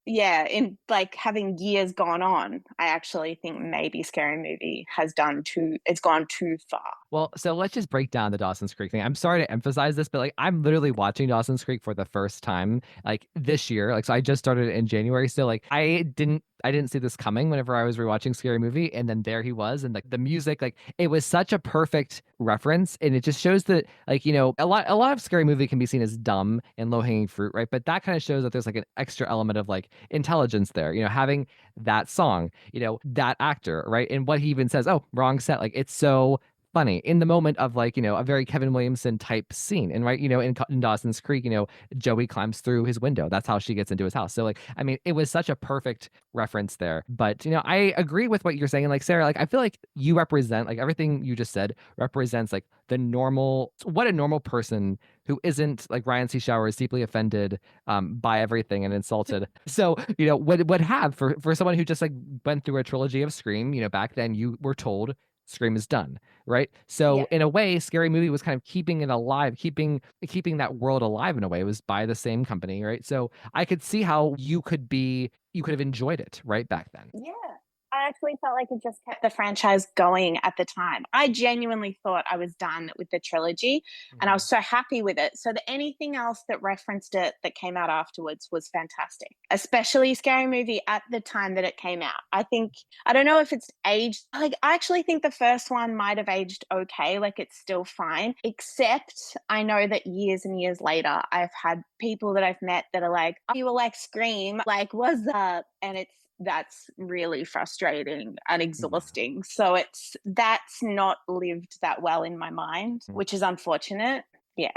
In like having years gone on, I actually think maybe Scary Movie it's gone too far. Well, so let's just break down the Dawson's Creek thing. I'm sorry to emphasize this, but like I'm literally watching Dawson's Creek for the first time like this year. Like, so I just started in January. So like I didn't see this coming whenever I was rewatching Scary Movie, and then there he was, and like the music, like it was such a perfect reference, and it just shows that, like, you know, a lot of Scary Movie can be seen as dumb and low hanging fruit, right? But that kind of shows that there's like an extra element of like intelligence there, you know, having that song, you know, that actor, right? And what he even says, oh, wrong set, like it's so funny in the moment of like, you know, a very Kevin Williamson type scene. And right, you know, in Dawson's Creek, you know, Joey climbs through his window. That's how she gets into his house. So like, I mean, it was such a perfect reference there. But, you know, I agree with what you're saying. Like, Sarah, like, I feel like you represent, like, everything you just said represents like what a normal person who isn't like Ryan C. Showers, deeply offended by everything and insulted. So, you know, would have for someone who just like went through a trilogy of Scream, you know, back then you were told Scream is done, right? So in a way, Scary Movie was kind of keeping it alive, keeping that world alive in a way. It was by the same company, right? So I could see how you could have enjoyed it right back then. Yeah. I actually felt like it just kept the franchise going at the time. I genuinely thought I was done with the trilogy, and I was so happy with it. So that anything else that referenced it that came out afterwards was fantastic, especially Scary Movie at the time that it came out. I don't know if it's aged. Like, I actually think the first one might have aged okay. Like, it's still fine, except I know that years and years later, I've had people that I've met that are like, oh, you were like Scream, like, what's up? And that's really frustrating and exhausting. So that's not lived that well in my mind, which is unfortunate. Yeah.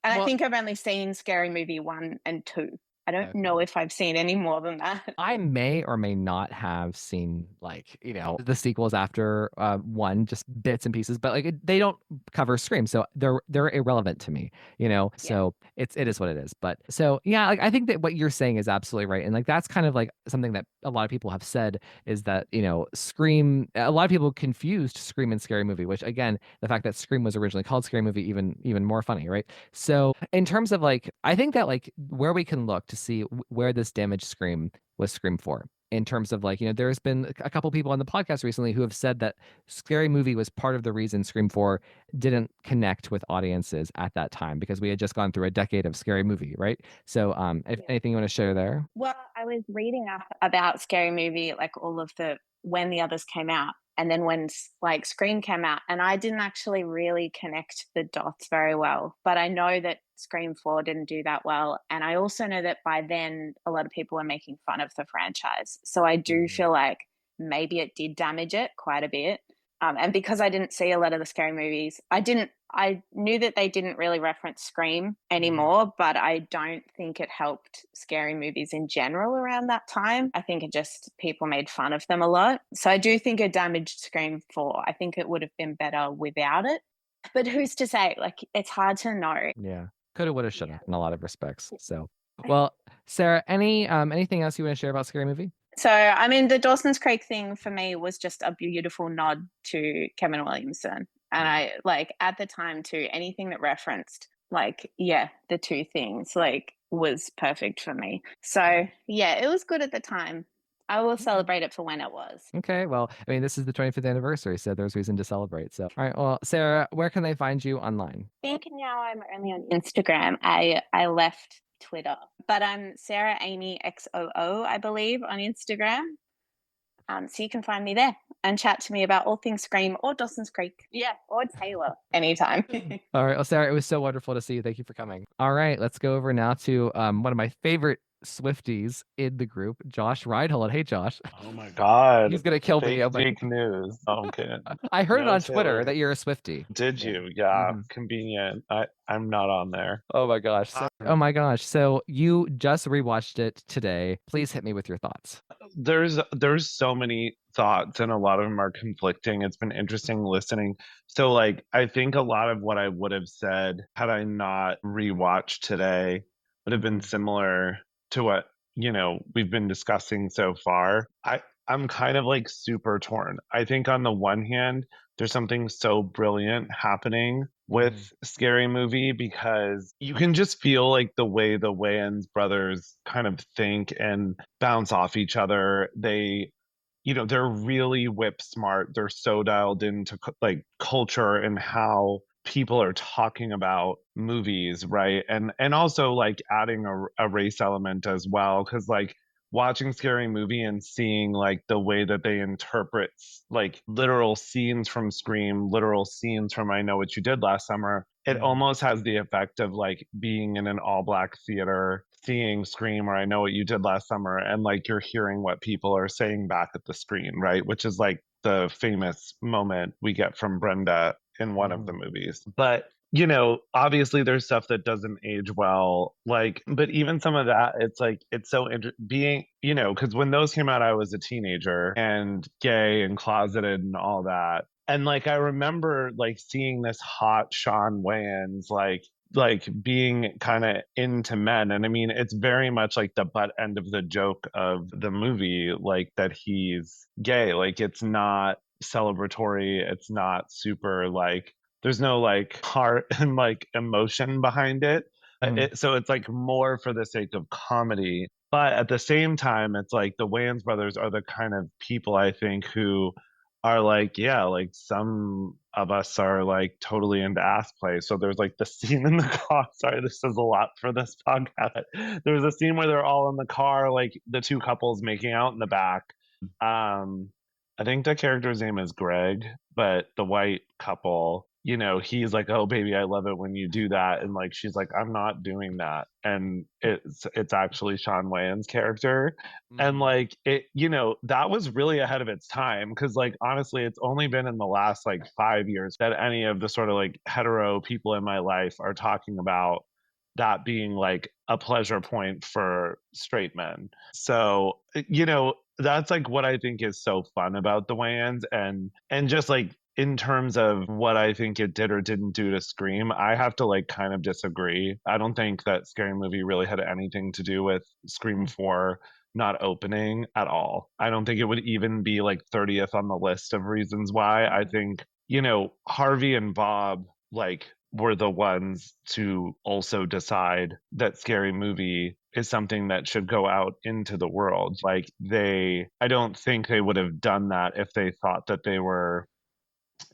And I think I've only seen Scary Movie 1 and 2. I don't know if I've seen any more than that. I may or may not have seen, like, you know, the sequels after one, just bits and pieces, but like they don't cover Scream, so they're irrelevant to me, you know. So it is what it is. But so yeah, like I think that what you're saying is absolutely right, and like that's kind of like something that a lot of people have said is that, you know, Scream. A lot of people confused Scream and Scary Movie, which again, the fact that Scream was originally called Scary Movie even more funny, right? So in terms of like, I think that like where we can look to see where this damaged Scream was Scream 4. In terms of like, you know, there's been a couple people on the podcast recently who have said that Scary Movie was part of the reason Scream 4 didn't connect with audiences at that time, because we had just gone through a decade of Scary Movie, right? So if anything you want to share there? Well, I was reading up about Scary Movie, like all of when the others came out, and then when like Scream came out, and I didn't actually really connect the dots very well. But I know that Scream 4 didn't do that well. And I also know that by then a lot of people were making fun of the franchise. So I do feel like maybe it did damage it quite a bit. And because I didn't see a lot of the Scary Movies, I knew that they didn't really reference Scream anymore, but I don't think it helped Scary Movies in general around that time. I think it just, people made fun of them a lot. So I do think it damaged Scream 4. I think it would have been better without it. But who's to say? Like, it's hard to know. Yeah. Coulda, woulda, shoulda in a lot of respects. So, well, Sarah, anything else you want to share about Scary Movie? So, I mean, the Dawson's Creek thing for me was just a beautiful nod to Kevin Williamson. And I like at the time too, anything that referenced like, yeah, the two things like was perfect for me. So yeah, it was good at the time. I will celebrate it for when it was. Okay, well, I mean, this is the 25th anniversary, so there's reason to celebrate. So, all right, well, Sarah, where can they find you online? I think now I'm only on Instagram. I left Twitter, but I'm Sarah Amy XOO, I believe, on Instagram. So you can find me there and chat to me about all things Scream or Dawson's Creek. Yeah, or Taylor anytime. All right, well, Sarah, it was so wonderful to see you. Thank you for coming. All right, let's go over now to one of my favorite Swifties in the group, Josh Reinhold. Hey, Josh. Oh my God. He's gonna kill me. Fake, Oh my- fake news. No, I'm kidding. I heard it No, on Twitter Taylor. that you're a Swiftie. Did you? Yeah, Mhm. convenient. I'm not on there. Oh my gosh. Oh my gosh. So you just rewatched it today. Please hit me with your thoughts. There's so many thoughts and a lot of them are conflicting. It's been interesting listening. So like I think a lot of what I would have said had I not rewatched today would have been similar to what, we've been discussing so far. I'm kind of like super torn. I think on the one hand, there's something so brilliant happening with Scary Movie because you can just feel like the way the Wayans brothers kind of think and bounce off each other. They're really whip smart. They're so dialed into like culture and how people are talking about movies, right? And also like adding a race element as well, because like watching Scary Movie and seeing like the way that they interpret like literal scenes from Scream, literal scenes from I Know What You Did Last Summer, it almost has the effect of like being in an all black theater, seeing Scream or I Know What You Did Last Summer, and like you're hearing what people are saying back at the screen, right? Which is like the famous moment we get from Brenda in one of the movies. But obviously there's stuff that doesn't age well, like, but even some of that, it's like, it's so being, because when those came out, I was a teenager and gay and closeted and all that. And like, I remember like seeing this hot Sean Wayans, like being kind of into men. And I mean, it's very much like the butt end of the joke of the movie, like that he's gay. Like it's not celebratory. It's not super like, there's no like heart and like emotion behind it. So it's like more for the sake of comedy. But at the same time, it's like the Wayans brothers are the kind of people I think who are like, yeah, like some of us are like totally into ass play. So there's like the scene in the car. Sorry, this is a lot for this podcast. There's a scene where they're all in the car, like the two couples making out in the back. I think the character's name is Greg, but the white couple, he's like, oh baby, I love it when you do that, and like she's like, I'm not doing that, and it's actually Sean Wayans' character. And like it, that was really ahead of its time, because like honestly it's only been in the last like 5 years that any of the sort of like hetero people in my life are talking about that being like a pleasure point for straight men. So that's like what I think is so fun about the Wayans, and just like in terms of what I think it did or didn't do to Scream, I have to like kind of disagree. I don't think that Scary Movie really had anything to do with Scream 4 not opening at all. I don't think it would even be like 30th on the list of reasons why. I think, Harvey and Bob like were the ones to also decide that Scary Movie is something that should go out into the world. Like I don't think they would have done that if they thought that they were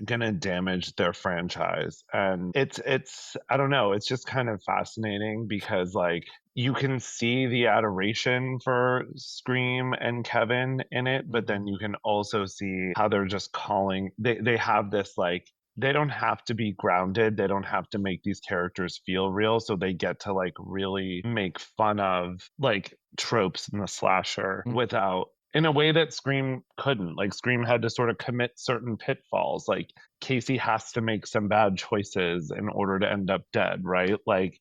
gonna damage their franchise. And it's I don't know, it's just kind of fascinating because like you can see the adoration for Scream and Kevin in it, but then you can also see how they're just calling, they have this like, they don't have to be grounded, they don't have to make these characters feel real, so they get to like really make fun of like tropes in the slasher without, in a way that Scream couldn't. Like Scream had to sort of commit certain pitfalls. Like Casey has to make some bad choices in order to end up dead, right? Like,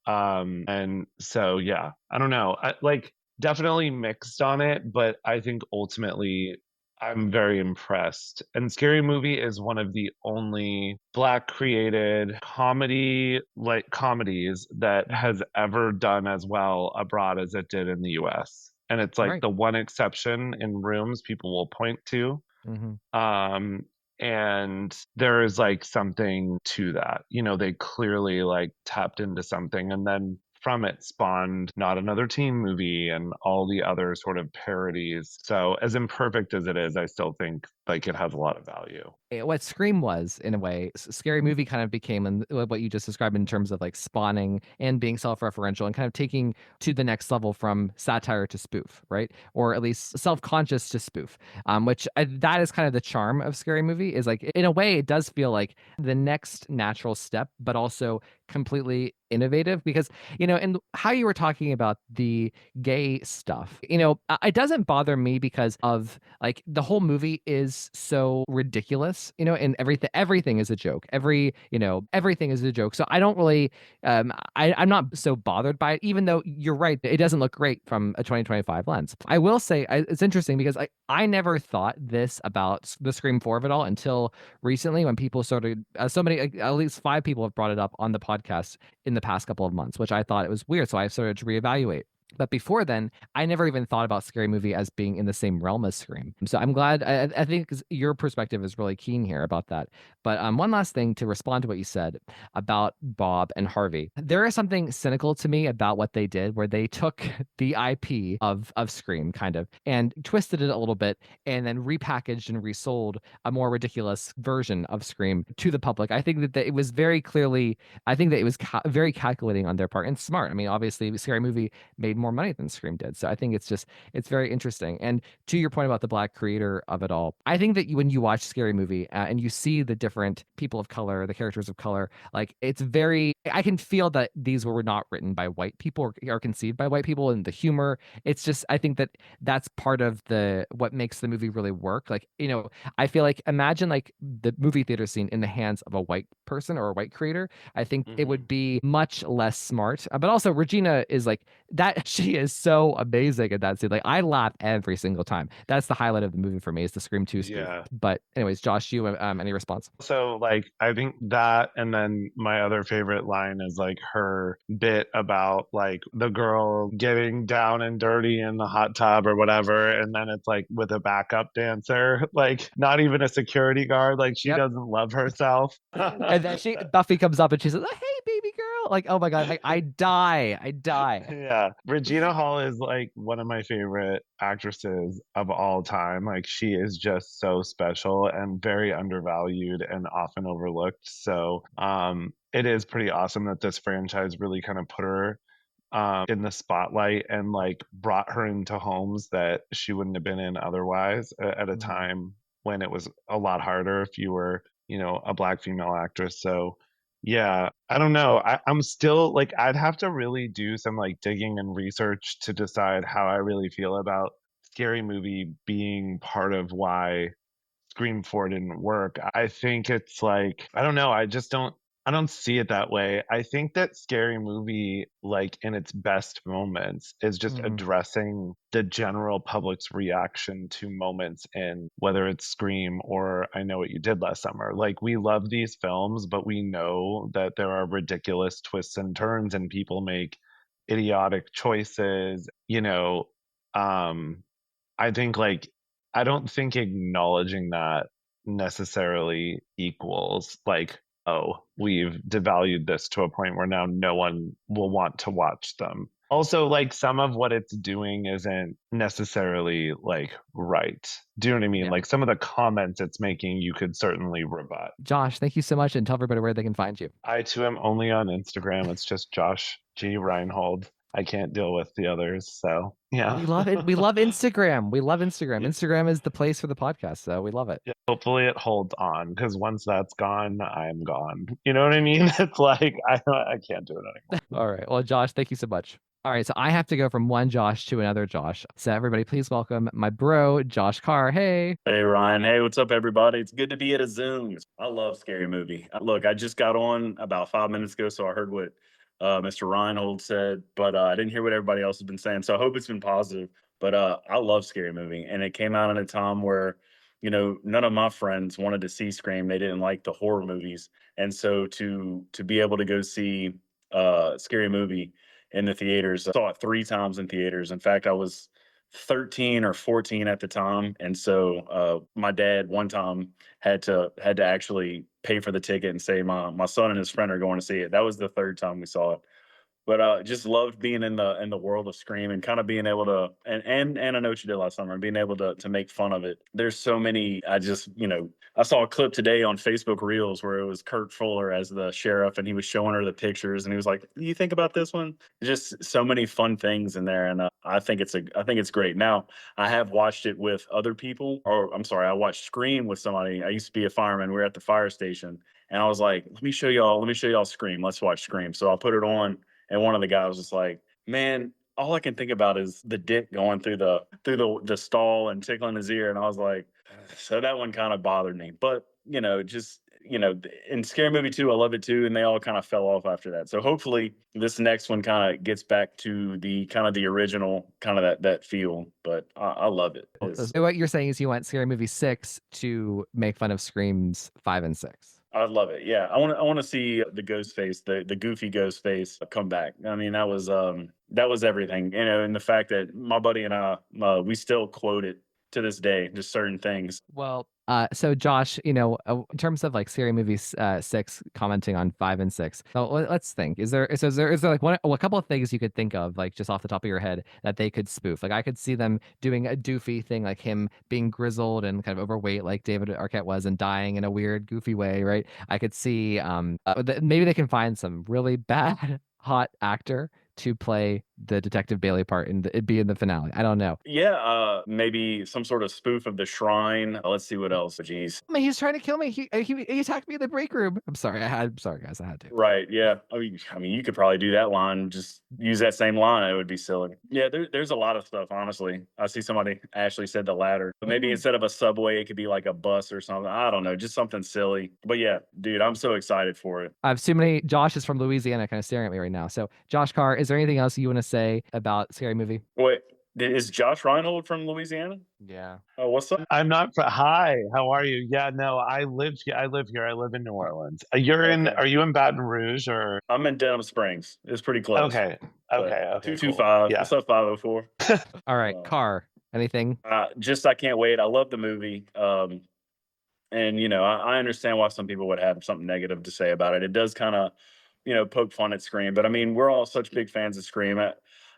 and so yeah, I don't know. I like definitely mixed on it, but I think ultimately I'm very impressed. And Scary Movie is one of the only Black created comedies that has ever done as well abroad as it did in the US. And it's like the one exception in Rooms people will point to. And there is like something to that. You know, they clearly like tapped into something, and then from it spawned Not Another Teen Movie and all the other sort of parodies. So as imperfect as it is, I still think like it has a lot of value. What Scream was, in a way, Scary Movie kind of became what you just described in terms of like spawning and being self-referential and kind of taking to the next level from satire to spoof, right? Or at least self-conscious to spoof, that is kind of the charm of Scary Movie. Is like, in a way, it does feel like the next natural step, but also completely innovative, because and how you were talking about the gay stuff, it doesn't bother me because of like the whole movie is so ridiculous, and everything is a joke. Everything is a joke. So I don't really I'm not so bothered by it, even though you're right, it doesn't look great from a 2025 lens. I will say it's interesting because I never thought this about the Scream 4 of it all until recently, when people started at least 5 people have brought it up on the podcast in the past couple of months, which I thought it was weird. So I started to reevaluate. But before then, I never even thought about Scary Movie as being in the same realm as Scream. So I'm glad. I think your perspective is really keen here about that. But one last thing to respond to what you said about Bob and Harvey. There is something cynical to me about what they did, where they took the IP of Scream kind of and twisted it a little bit, and then repackaged and resold a more ridiculous version of Scream to the public. I think that it was very clearly. I think that it was very calculating on their part and smart. I mean, obviously, Scary Movie made more money than Scream did. So I think it's very interesting. And to your point about the Black creator of it all, I think that when you watch Scary Movie and you see the different people of color, the characters of color, like I can feel that these were not written by white people or conceived by white people, and the humor. It's just, I think that that's part of what makes the movie really work. Like, I feel like, imagine like the movie theater scene in the hands of a white person or a white creator. I think it would be much less smart. But also Regina is like that. She is so amazing at that scene. Like, I laugh every single time. That's the highlight of the movie for me, is the Scream 2 spoof. Yeah. But anyways, Josh, you any response? So like, I think that, and then my other favorite line is like her bit about like the girl getting down and dirty in the hot tub or whatever, and then it's like with a backup dancer, like not even a security guard, like she doesn't love herself. And then Buffy comes up and she says, "Hey, baby girl!" Like, oh my god, I die. Yeah, Regina Hall is like one of my favorite actresses of all time. Like, she is just so special and very undervalued and often overlooked. So it is pretty awesome that this franchise really kind of put her in the spotlight and like brought her into homes that she wouldn't have been in otherwise, at a time when it was a lot harder if you were, a Black female actress. So yeah, I don't know. I'm still like, I'd have to really do some like digging and research to decide how I really feel about Scary Movie being part of why Scream 4 didn't work. I think it's like, I don't know. I don't see it that way. I think that Scary Movie, like in its best moments, is just addressing the general public's reaction to moments in, whether it's Scream or I Know What You Did Last Summer. Like, we love these films, but we know that there are ridiculous twists and turns and people make idiotic choices. I think like, I don't think acknowledging that necessarily equals like, oh, we've devalued this to a point where now no one will want to watch them. Also, like, some of what it's doing isn't necessarily like right. Do you know what I mean? Yeah. Like, some of the comments it's making, you could certainly rebut. Josh, thank you so much, and tell everybody where they can find you. I too am only on Instagram. It's just Josh G. Reinhold. I can't deal with the others. So yeah. We love it. We love Instagram. We love Instagram. Yeah. Instagram is the place for the podcast. So we love it. Yeah, hopefully it holds on, because once that's gone, I'm gone. You know what I mean? It's like, I can't do it anymore. All right. Well, Josh, thank you so much. All right, so I have to go from one Josh to another Josh. So everybody, please welcome my bro, Josh Carr. Hey. Hey, Ryan. Hey, what's up, everybody? It's good to be at a Zoom. I love Scary Movie. Look, I just got on about 5 minutes ago, so I heard what Mr. Reinhold said, but I didn't hear what everybody else has been saying. So I hope it's been positive. But I love Scary Movie, and it came out in a time where, none of my friends wanted to see Scream. They didn't like the horror movies, and so to be able to go see Scary Movie in the theaters, I saw it 3 times in theaters. In fact, I was 13 or 14 at the time, and so my dad one time had to actually pay for the ticket and say my son and his friend are going to see it. That was the third time we saw it. But just loved being in the world of Scream and kind of being able to and I know what you did last summer and being able to make fun of it. There's so many. I saw a clip today on Facebook Reels where it was Kurt Fuller as the sheriff and he was showing her the pictures and he was like, "Do you think about this one?" Just so many fun things in there, and I think it's great. Now I have watched it with other people, or I'm sorry, I watched Scream with somebody. I used to be a fireman. We were at the fire station, and I was like, Let me show y'all Scream. Let's watch Scream." So I'll put it on. And one of the guys was just like, "Man, all I can think about is the dick going through the stall and tickling his ear." And I was like, so that one kind of bothered me. But in Scary Movie 2, I love it too, and they all kind of fell off after that. So hopefully this next one kind of gets back to the kind of the original kind of that feel. But I love it. So what you're saying is you want Scary Movie 6 to make fun of Screams 5 and 6. I love it. Yeah, I want to see the ghost face, the goofy ghost face come back. I mean, that was everything, and the fact that my buddy and I we still quote it to this day, just certain things. Well, so Josh, in terms of like Scary Movie 6 commenting on 5 and 6, so let's think. Is there like a couple of things you could think of, like just off the top of your head, that they could spoof? Like I could see them doing a doofy thing, like him being grizzled and kind of overweight, like David Arquette was, and dying in a weird, goofy way, right? I could see maybe they can find some really bad hot actor to play the Detective Bailey part and it'd be in the finale. I don't know. Yeah, maybe some sort of spoof of The Shrine. Let's see what else. Jeez. I mean, he's trying to kill me. He attacked me in the break room. I'm sorry, guys. I had to. Right. Yeah. I mean, you could probably do that line. Just use that same line. It would be silly. Yeah. There's a lot of stuff. Honestly, I see somebody actually said the ladder. But maybe instead of a subway, it could be like a bus or something. I don't know. Just something silly. But yeah, dude, I'm so excited for it. I have so many. Josh is from Louisiana, kind of staring at me right now. So, Josh Carr, is there anything else you want to say about Scary Movie? Wait, is Josh Reinhold from Louisiana? Yeah. Oh, what's up? I'm not. Hi, how are you? Yeah, no, I live here. I live in New Orleans. Are you in Baton Rouge or? I'm in Denham Springs. It's pretty close. Okay. 225. Cool. Yeah. What's up, 504? All right, Carr. Anything? Just I can't wait. I love the movie. And I understand why some people would have something negative to say about it. It does kind of, poke fun at Scream. But I mean, we're all such big fans of Scream.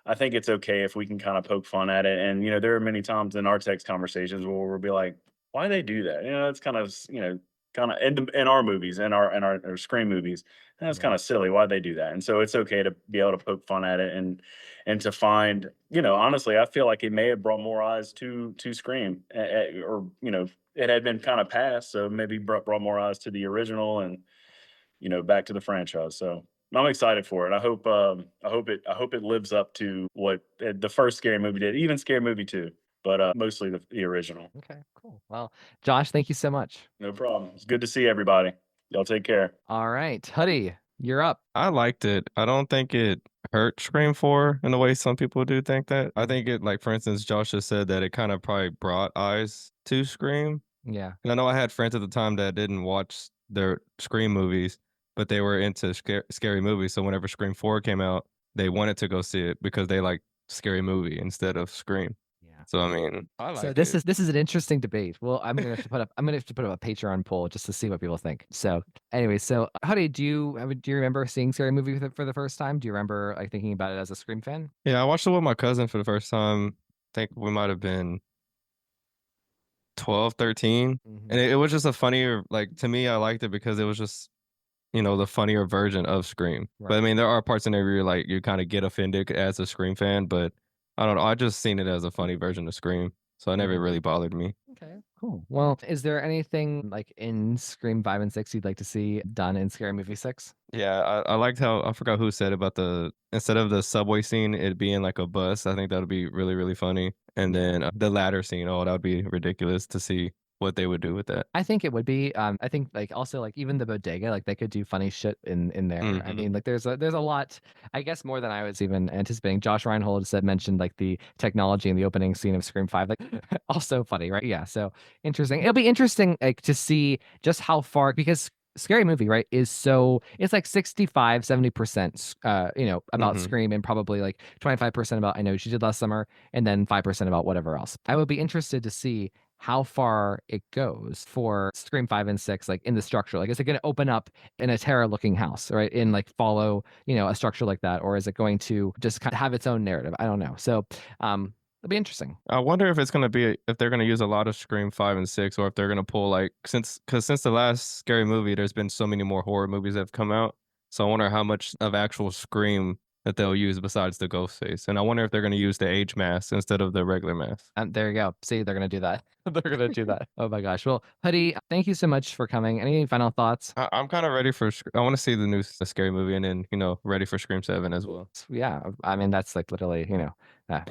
I think it's okay if we can kind of poke fun at it. And there are many times in our text conversations where we'll be like, "Why they do that?" It's kind of in our movies, in our Scream movies, and it's kind of silly. Why they do that? And so it's okay to be able to poke fun at it and to find, honestly, I feel like it may have brought more eyes to Scream, or it had been kind of passed, so maybe brought more eyes to the original and back to the franchise. So I'm excited for it. I hope it lives up to what the first Scary Movie did, even Scary Movie 2, but mostly the original. Okay, cool. Well, Josh, thank you so much. No problem. It's good to see everybody. Y'all take care. All right, Huddy, you're up. I liked it. I don't think it hurt Scream 4 in the way some people do think that. I think it, like, for instance, Josh just said that it kind of probably brought eyes to Scream. Yeah. And I know I had friends at the time that didn't watch their Scream movies, but they were into scary movies. So whenever Scream 4 came out, they wanted to go see it because they liked Scary Movie instead of Scream. Yeah. So I mean, I like so this is an interesting debate. Well, I'm gonna have to put up a Patreon poll just to see what people think. So anyway, so Huddy, do you remember seeing Scary Movie for the first time? Do you remember like thinking about it as a Scream fan? Yeah, I watched it with my cousin for the first time. I think we might have been 12, 13. And it was just a funnier, like, to me, I liked it because it was just, the funnier version of Scream. Right. But I mean, there are parts in there where you kind of get offended as a Scream fan, but I don't know. I just seen it as a funny version of Scream. So it never really bothered me. Okay, cool. Well, is there anything like in Scream 5 and 6 you'd like to see done in Scary Movie 6? Yeah, I liked how, I forgot who said about instead of the subway scene, it being like a bus. I think that would be really, really funny. And then the ladder scene, that would be ridiculous to see what they would do with that. I think it would be. I think like also like even the bodega, like they could do funny shit in there. I mean, like there's a lot. I guess more than I was even anticipating. Josh Reinhold mentioned like the technology in the opening scene of Scream 5, like also funny, right? Yeah. So interesting. It'll be interesting like to see just how far, because Scary Movie, right, is so it's like 65, 70%, about Hmm. Scream and probably like 25% about I Know What You Did Last Summer and then 5% about whatever else. I would be interested to see how far it goes for Scream 5 and 6, like in the structure. Like, is it going to open up in a Terra looking house, right? And like follow, a structure like that? Or is it going to just kind of have its own narrative? I don't know. So, it'll be interesting. I wonder if it's gonna be if they're gonna use a lot of Scream 5 and 6, or if they're gonna pull like since the last Scary Movie, there's been so many more horror movies that have come out. So I wonder how much of actual Scream that they'll use besides the ghost face, and I wonder if they're gonna use the age mask instead of the regular mask. And there you go. See, they're going to do that. They're going to do that. Oh my gosh. Well, Hoodie, thank you so much for coming. Any final thoughts? I'm kind of ready for. I want to see the new Scary Movie, and then ready for Scream 7 as well. Yeah, I mean that's like literally,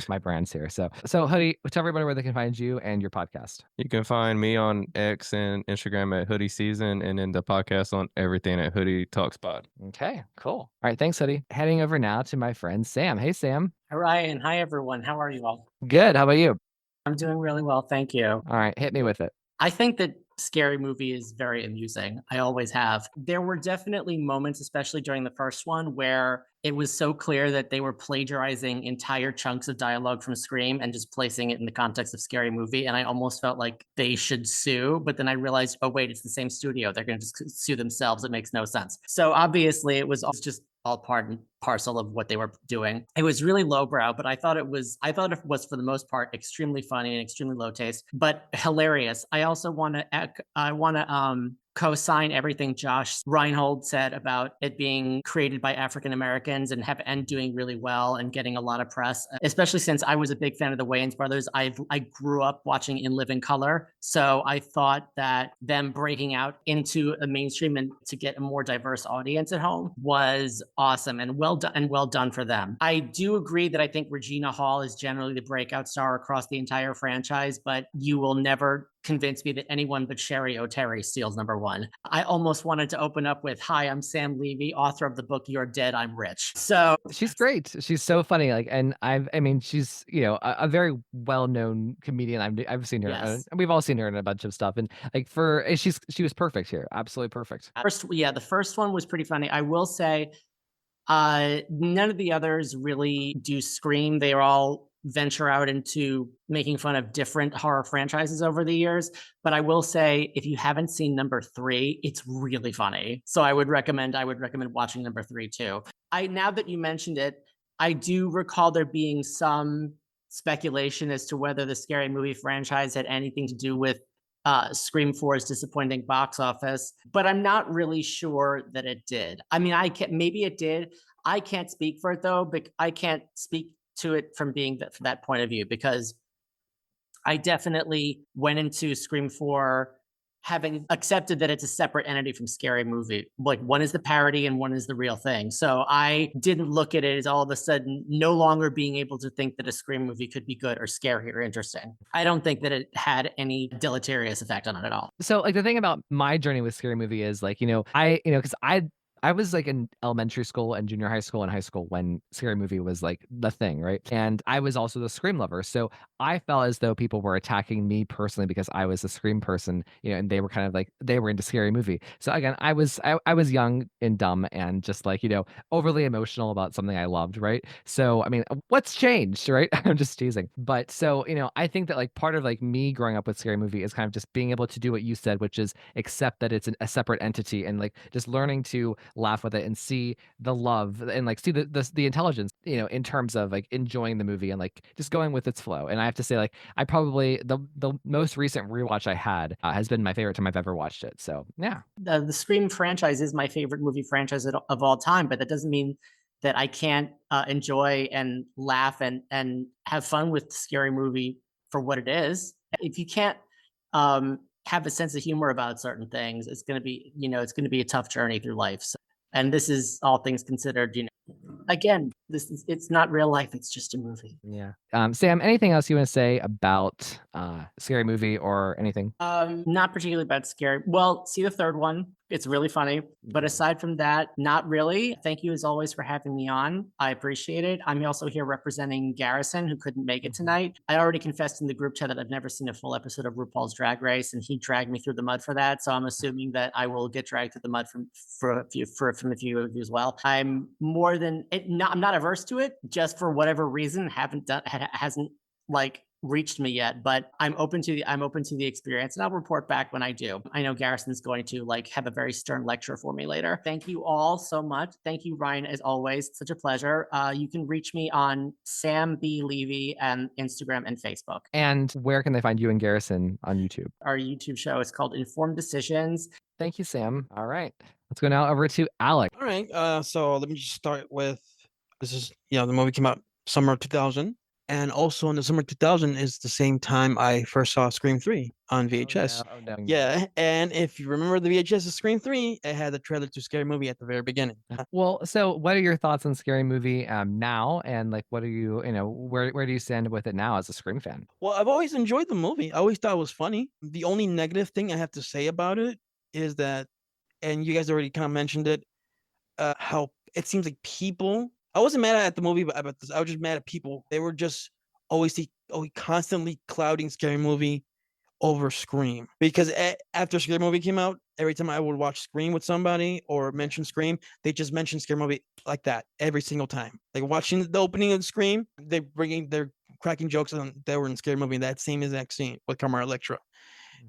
my brand's here. So Hoodie, tell everybody where they can find you and your podcast. You can find me on X and Instagram at Hoodie Season, and then the podcast on everything at Hoodie Talks Pod. Okay, cool. All right, thanks, Hoodie. Heading over now to my friend Sam. Hey, Sam. Hi, Ryan. Hi, everyone. How are you all? Good. How about you? I'm doing really well. Thank you. All right, hit me with it. I think that Scary Movie is very amusing. I always have. There were definitely moments, especially during the first one, where it was so clear that they were plagiarizing entire chunks of dialogue from Scream and just placing it in the context of Scary Movie. And I almost felt like they should sue. But then I realized, oh, wait, it's the same studio. They're going to just sue themselves. It makes no sense. So obviously, it was just all part and parcel of what they were doing. It was really lowbrow, but I thought it was for the most part extremely funny and extremely low taste, but hilarious. I also want to co-sign everything Josh Reinhold said about it being created by African Americans and doing really well and getting a lot of press, especially since I was a big fan of the Wayans brothers. I grew up watching In Living Color, so I thought that them breaking out into a mainstream and to get a more diverse audience at home was awesome and well done for them. I do agree that I think Regina Hall is generally the breakout star across the entire franchise, but you will never convince me that anyone but Sherry O'Terry steals number one. I almost wanted to open up with, "Hi, I'm Sam Levy, author of the book You're Dead, I'm Rich." So she's great. She's so funny. Like, and she's a very well-known comedian. I've seen her. Yes. And we've all seen her in a bunch of stuff. And like she was perfect here. Absolutely perfect. The first one was pretty funny. I will say, none of the others really do Scream. They all venture out into making fun of different horror franchises over the years. But I will say, if you haven't seen number 3, it's really funny. So I would recommend watching number 3 too. Now that you mentioned it, I do recall there being some speculation as to whether the Scary Movie franchise had anything to do with Scream 4's disappointing box office, but I'm not really sure that it did. I mean, maybe it did. I can't speak for it though, but I can't speak to it from from that point of view, because I definitely went into Scream 4 having accepted that it's a separate entity from Scary Movie. Like, one is the parody and one is the real thing. So I didn't look at it as all of a sudden no longer being able to think that a Scream movie could be good or scary or interesting. I don't think that it had any deleterious effect on it at all. So like the thing about my journey with Scary Movie is like, because I was like in elementary school and junior high school and high school when Scary Movie was like the thing, right? And I was also the Scream lover. So I felt as though people were attacking me personally because I was a Scream person, and they were kind of like, they were into Scary Movie. So again, I was young and dumb and just like, overly emotional about something I loved, right? So, I mean, what's changed, right? I'm just teasing. But so, I think that like part of like me growing up with Scary Movie is kind of just being able to do what you said, which is accept that it's a separate entity and like just learning to laugh with it and see the love and like see the intelligence, in terms of like enjoying the movie and like just going with its flow. And I have to say, like, I probably the most recent rewatch I had has been my favorite time I've ever watched it. So yeah, the Scream franchise is my favorite movie franchise of all time, but that doesn't mean that I can't enjoy and laugh and have fun with Scary Movie for what it is. If you can't have a sense of humor about certain things, it's going to be a tough journey through life. So, and this is all things considered, again, It's not real life. It's just a movie. Yeah. Sam, anything else you want to say about Scary Movie or anything? Not particularly about scary. Well, see the third one. It's really funny. But aside from that, not really. Thank you as always for having me on. I appreciate it. I'm also here representing Garrison, who couldn't make it tonight. I already confessed in the group chat that I've never seen a full episode of RuPaul's Drag Race, and he dragged me through the mud for that. So I'm assuming that I will get dragged through the mud from a few of you as well. I'm not averse to it. Just for whatever reason, hasn't like reached me yet, but I'm open to the experience, and I'll report back when I do. I know Garrison's going to like have a very stern lecture for me later. Thank you all so much. Thank you, Ryan, as always. It's such a pleasure. You can reach me on Sam B. Levy and Instagram and Facebook. And where can they find you and Garrison on YouTube? Our YouTube show is called Informed Decisions. Thank you, Sam. All right, let's go now over to Alec. All right. So let me just start with this is the movie came out summer 2000. And also in the summer 2000 is the same time I first saw Scream 3 on VHS. Yeah, and if you remember the VHS of Scream 3, it had the trailer to Scary Movie at the very beginning. Well, so what are your thoughts on Scary Movie now? And like, what are you, where do you stand with it now as a Scream fan? Well, I've always enjoyed the movie. I always thought it was funny. The only negative thing I have to say about it is that, and you guys already kind of mentioned it, how it seems like people... I wasn't mad at the movie about this. I was just mad at people. They were just always constantly clouding Scary Movie over Scream. Because after Scary Movie came out, every time I would watch Scream with somebody or mention Scream, they just mention Scary Movie like that every single time. Like watching the opening of Scream, they're cracking jokes on they were in Scary Movie in that same exact scene with Carmela Electra.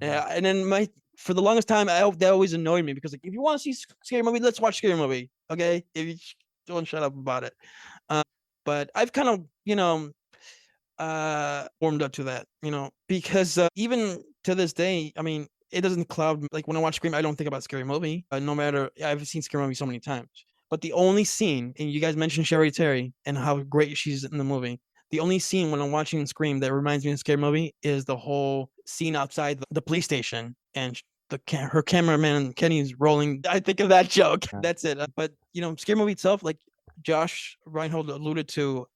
And then for the longest time, that always annoyed me because like if you want to see Scary Movie, let's watch Scary Movie. Okay? If you don't shut up about it. But I've kind of, warmed up to that, because even to this day, I mean, it doesn't cloud, like when I watch Scream, I don't think about Scary Movie, no matter, I've seen Scary Movie so many times. But the only scene, and you guys mentioned Sherry Terry and how great she's in the movie, the only scene when I'm watching Scream that reminds me of Scary Movie is the whole scene outside the police station and her cameraman Kenny's rolling. I think of that joke. That's it. But Scary Movie itself, like Josh Reinhold alluded to,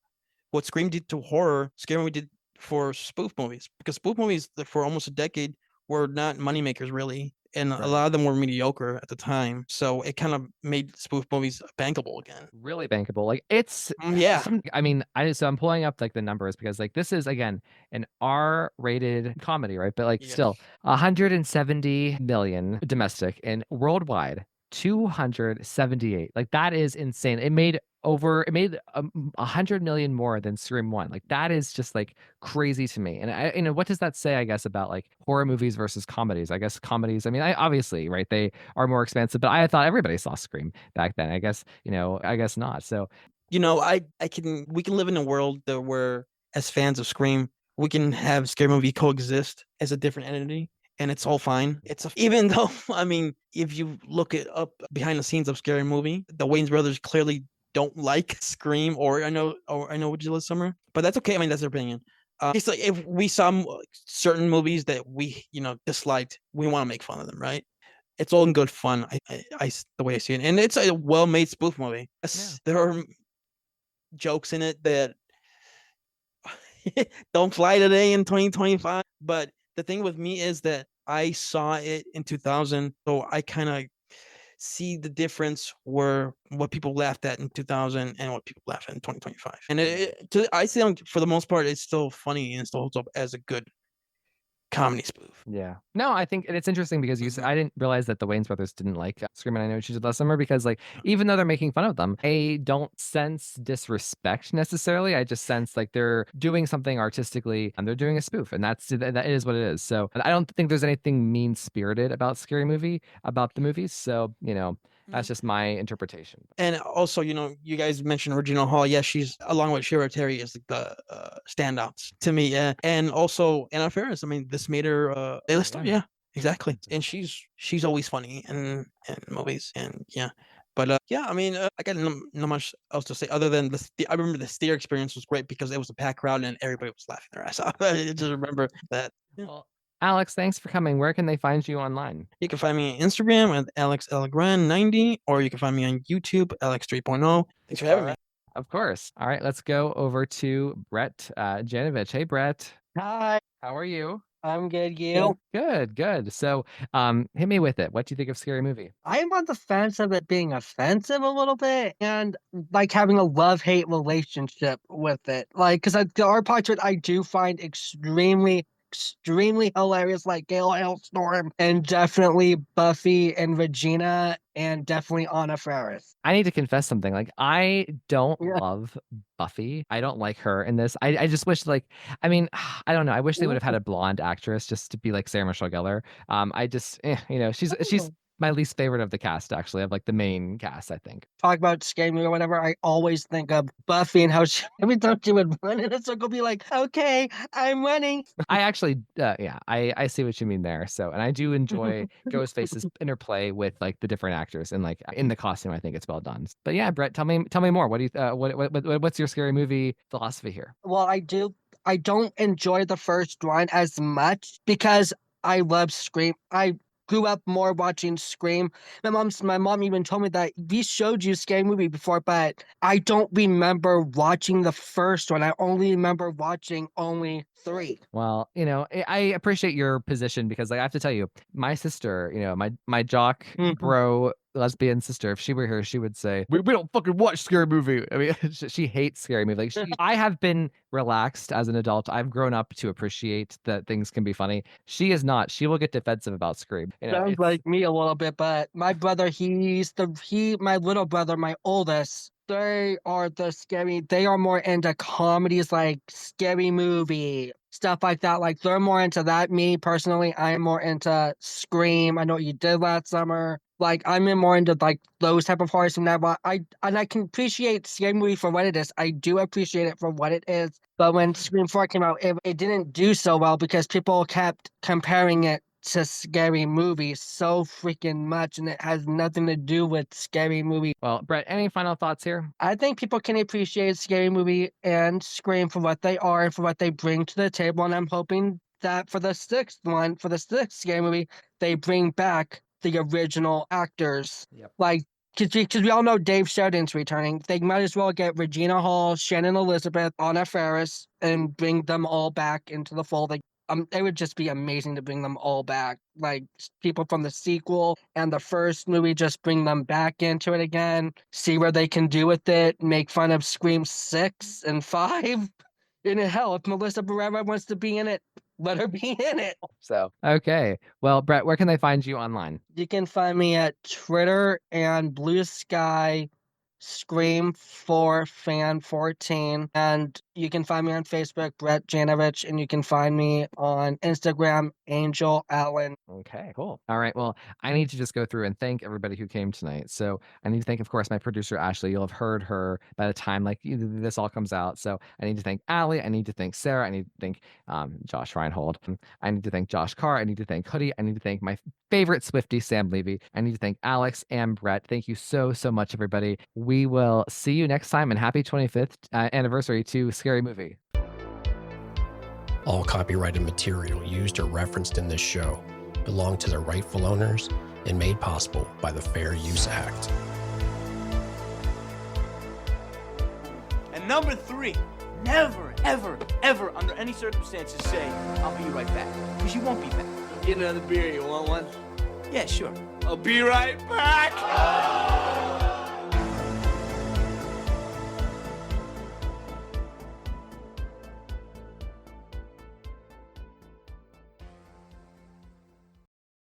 what Scream did to horror, Scary Movie did for spoof movies. Because spoof movies for almost a decade were not moneymakers really, and a lot of them were mediocre at the time. So it kind of made spoof movies bankable again. Really bankable. Like it's I mean, I'm pulling up like the numbers because like this is again an R-rated comedy, right? But like still 170 million domestic and worldwide 278. Like that is insane. It made 100 million more than Scream 1. Like that is just like crazy to me. And what does that say, I guess, about like horror movies versus comedies? I guess comedies, I mean, obviously, right, they are more expensive, but I thought everybody saw Scream back then. I guess, I guess not. So, we can live in a world where as fans of Scream, we can have Scary Movie coexist as a different entity. And it's all fine. Even though, I mean, if you look it up behind the scenes of Scary Movie, the Wayans brothers clearly don't like Scream or I know what you love Summer, but that's okay. I mean, that's their opinion. It's like if we saw certain movies that we disliked, we want to make fun of them, right? It's all in good fun. I the way I see it, and it's a well-made spoof movie. There are jokes in it that don't fly today in 2025. But the thing with me is that I saw it in 2000, so I kind of see the difference where what people laughed at in 2000 and what people laugh at in 2025. And I think for the most part, it's still funny and it still holds up as a good comedy spoof. Yeah. No, I think it's interesting because I didn't realize that the Wayans brothers didn't like Scream and I Know What You Did Last Summer because like even though they're making fun of them, I don't sense disrespect necessarily. I just sense like they're doing something artistically and they're doing a spoof, and that is what it is. So I don't think there's anything mean-spirited about Scary Movie, about the movies. So that's just my interpretation. And also, you guys mentioned Regina Hall. Yeah, she's along with Shira Terry is like the standouts to me. Yeah, and also Anna Faris. I mean, this made her A-lister. Yeah, exactly. And she's always funny in movies. And yeah, but I mean, I got not much else to say other than I remember the Steer experience was great because it was a packed crowd and everybody was laughing their ass off. I just remember that. Yeah. Well, Alex, thanks for coming. Where can they find you online? You can find me on Instagram at AlexLGran90, or you can find me on YouTube, Alex 3.0. Thanks for having me. Of course. All right, let's go over to Brett Janovich. Hey, Brett. Hi, How are you? I'm good. You? Good. So, hit me with it. What do you think of Scary Movie? I am on the fence of it being offensive a little bit and like having a love-hate relationship with it. Like, because there are parts of it I do find extremely hilarious, like Gale Hailstorm and definitely Buffy and Regina and definitely Anna Faris. I need to confess something. Like, I don't Yeah. love Buffy. I don't like her in this. I just wish, like, I mean, I don't know. I wish they would have had a blonde actress just to be like Sarah Michelle Gellar. I just, she's my least favorite of the cast, actually, of like the main cast, I think. Talk about Scary Movie or whatever, I always think of Buffy and how every time she would run in a circle, be like, okay, I'm running. I actually, I see what you mean there. So, and I do enjoy Ghostface's interplay with like the different actors and like in the costume. I think it's well done. But yeah, Brett, tell me more. What do you, what's your Scary Movie philosophy here? Well, I don't enjoy the first one as much because I love Scream. I grew up more watching Scream. My mom even told me that we showed you Scary Movie before, but I don't remember watching the first one. I only remember watching only 3. Well, I appreciate your position because like, I have to tell you, my sister, my jock bro lesbian sister, if she were here, she would say, we don't fucking watch Scary Movie. I mean, she hates Scary Movie. Like, I have been relaxed as an adult. I've grown up to appreciate that things can be funny. She is not. She will get defensive about Scream. Sounds like me a little bit, but my brother, my little brother, my oldest, they are more into comedies like Scary Movie, stuff like that. Like, they're more into that. Me, personally, I'm more into Scream. I Know What You Did Last Summer. Like, I'm more into, like, those type of horrors from that. But I can appreciate Scary Movie for what it is. I do appreciate it for what it is. But when Scream 4 came out, it didn't do so well because people kept comparing it to Scary Movie so freaking much, and it has nothing to do with Scary Movie. Well, Brett, any final thoughts here? I think people can appreciate Scary Movie and Scream for what they are and for what they bring to the table, and I'm hoping that for the sixth Scary Movie, they bring back the original actors. Yep. Like, because we all know Dave Sheridan's returning. They might as well get Regina Hall, Shannon Elizabeth, Anna Faris, and bring them all back into the fold. Like, it would just be amazing to bring them all back. Like, people from the sequel and the first movie, just bring them back into it again, see where they can do with it, make fun of Scream 6 and 5. And hell, if Melissa Barrera wants to be in it, let her be in it. So, okay. Well, Brett, where can they find you online? You can find me at Twitter and Blue Sky, Scream4Fan14, and you can find me on Facebook, Brett Janovich, and you can find me on Instagram, Angel Allen. Okay, cool. All right. Well, I need to just go through and thank everybody who came tonight. So I need to thank, of course, my producer, Ashley. You'll have heard her by the time like this all comes out. So I need to thank Allie. I need to thank Sarah. I need to thank Josh Reinhold. I need to thank Josh Carr. I need to thank Hoodie. I need to thank my favorite Swiftie, Sam Levy. I need to thank Alex and Brett. Thank you so much, everybody. We will see you next time, and happy 25th anniversary to Scary Movie. All copyrighted material used or referenced in this show belong to their rightful owners and made possible by the Fair Use Act. And number 3, never, ever, ever, under any circumstances say, I'll be right back. Because you won't be back. Get another beer, you want one? Yeah, sure. I'll be right back!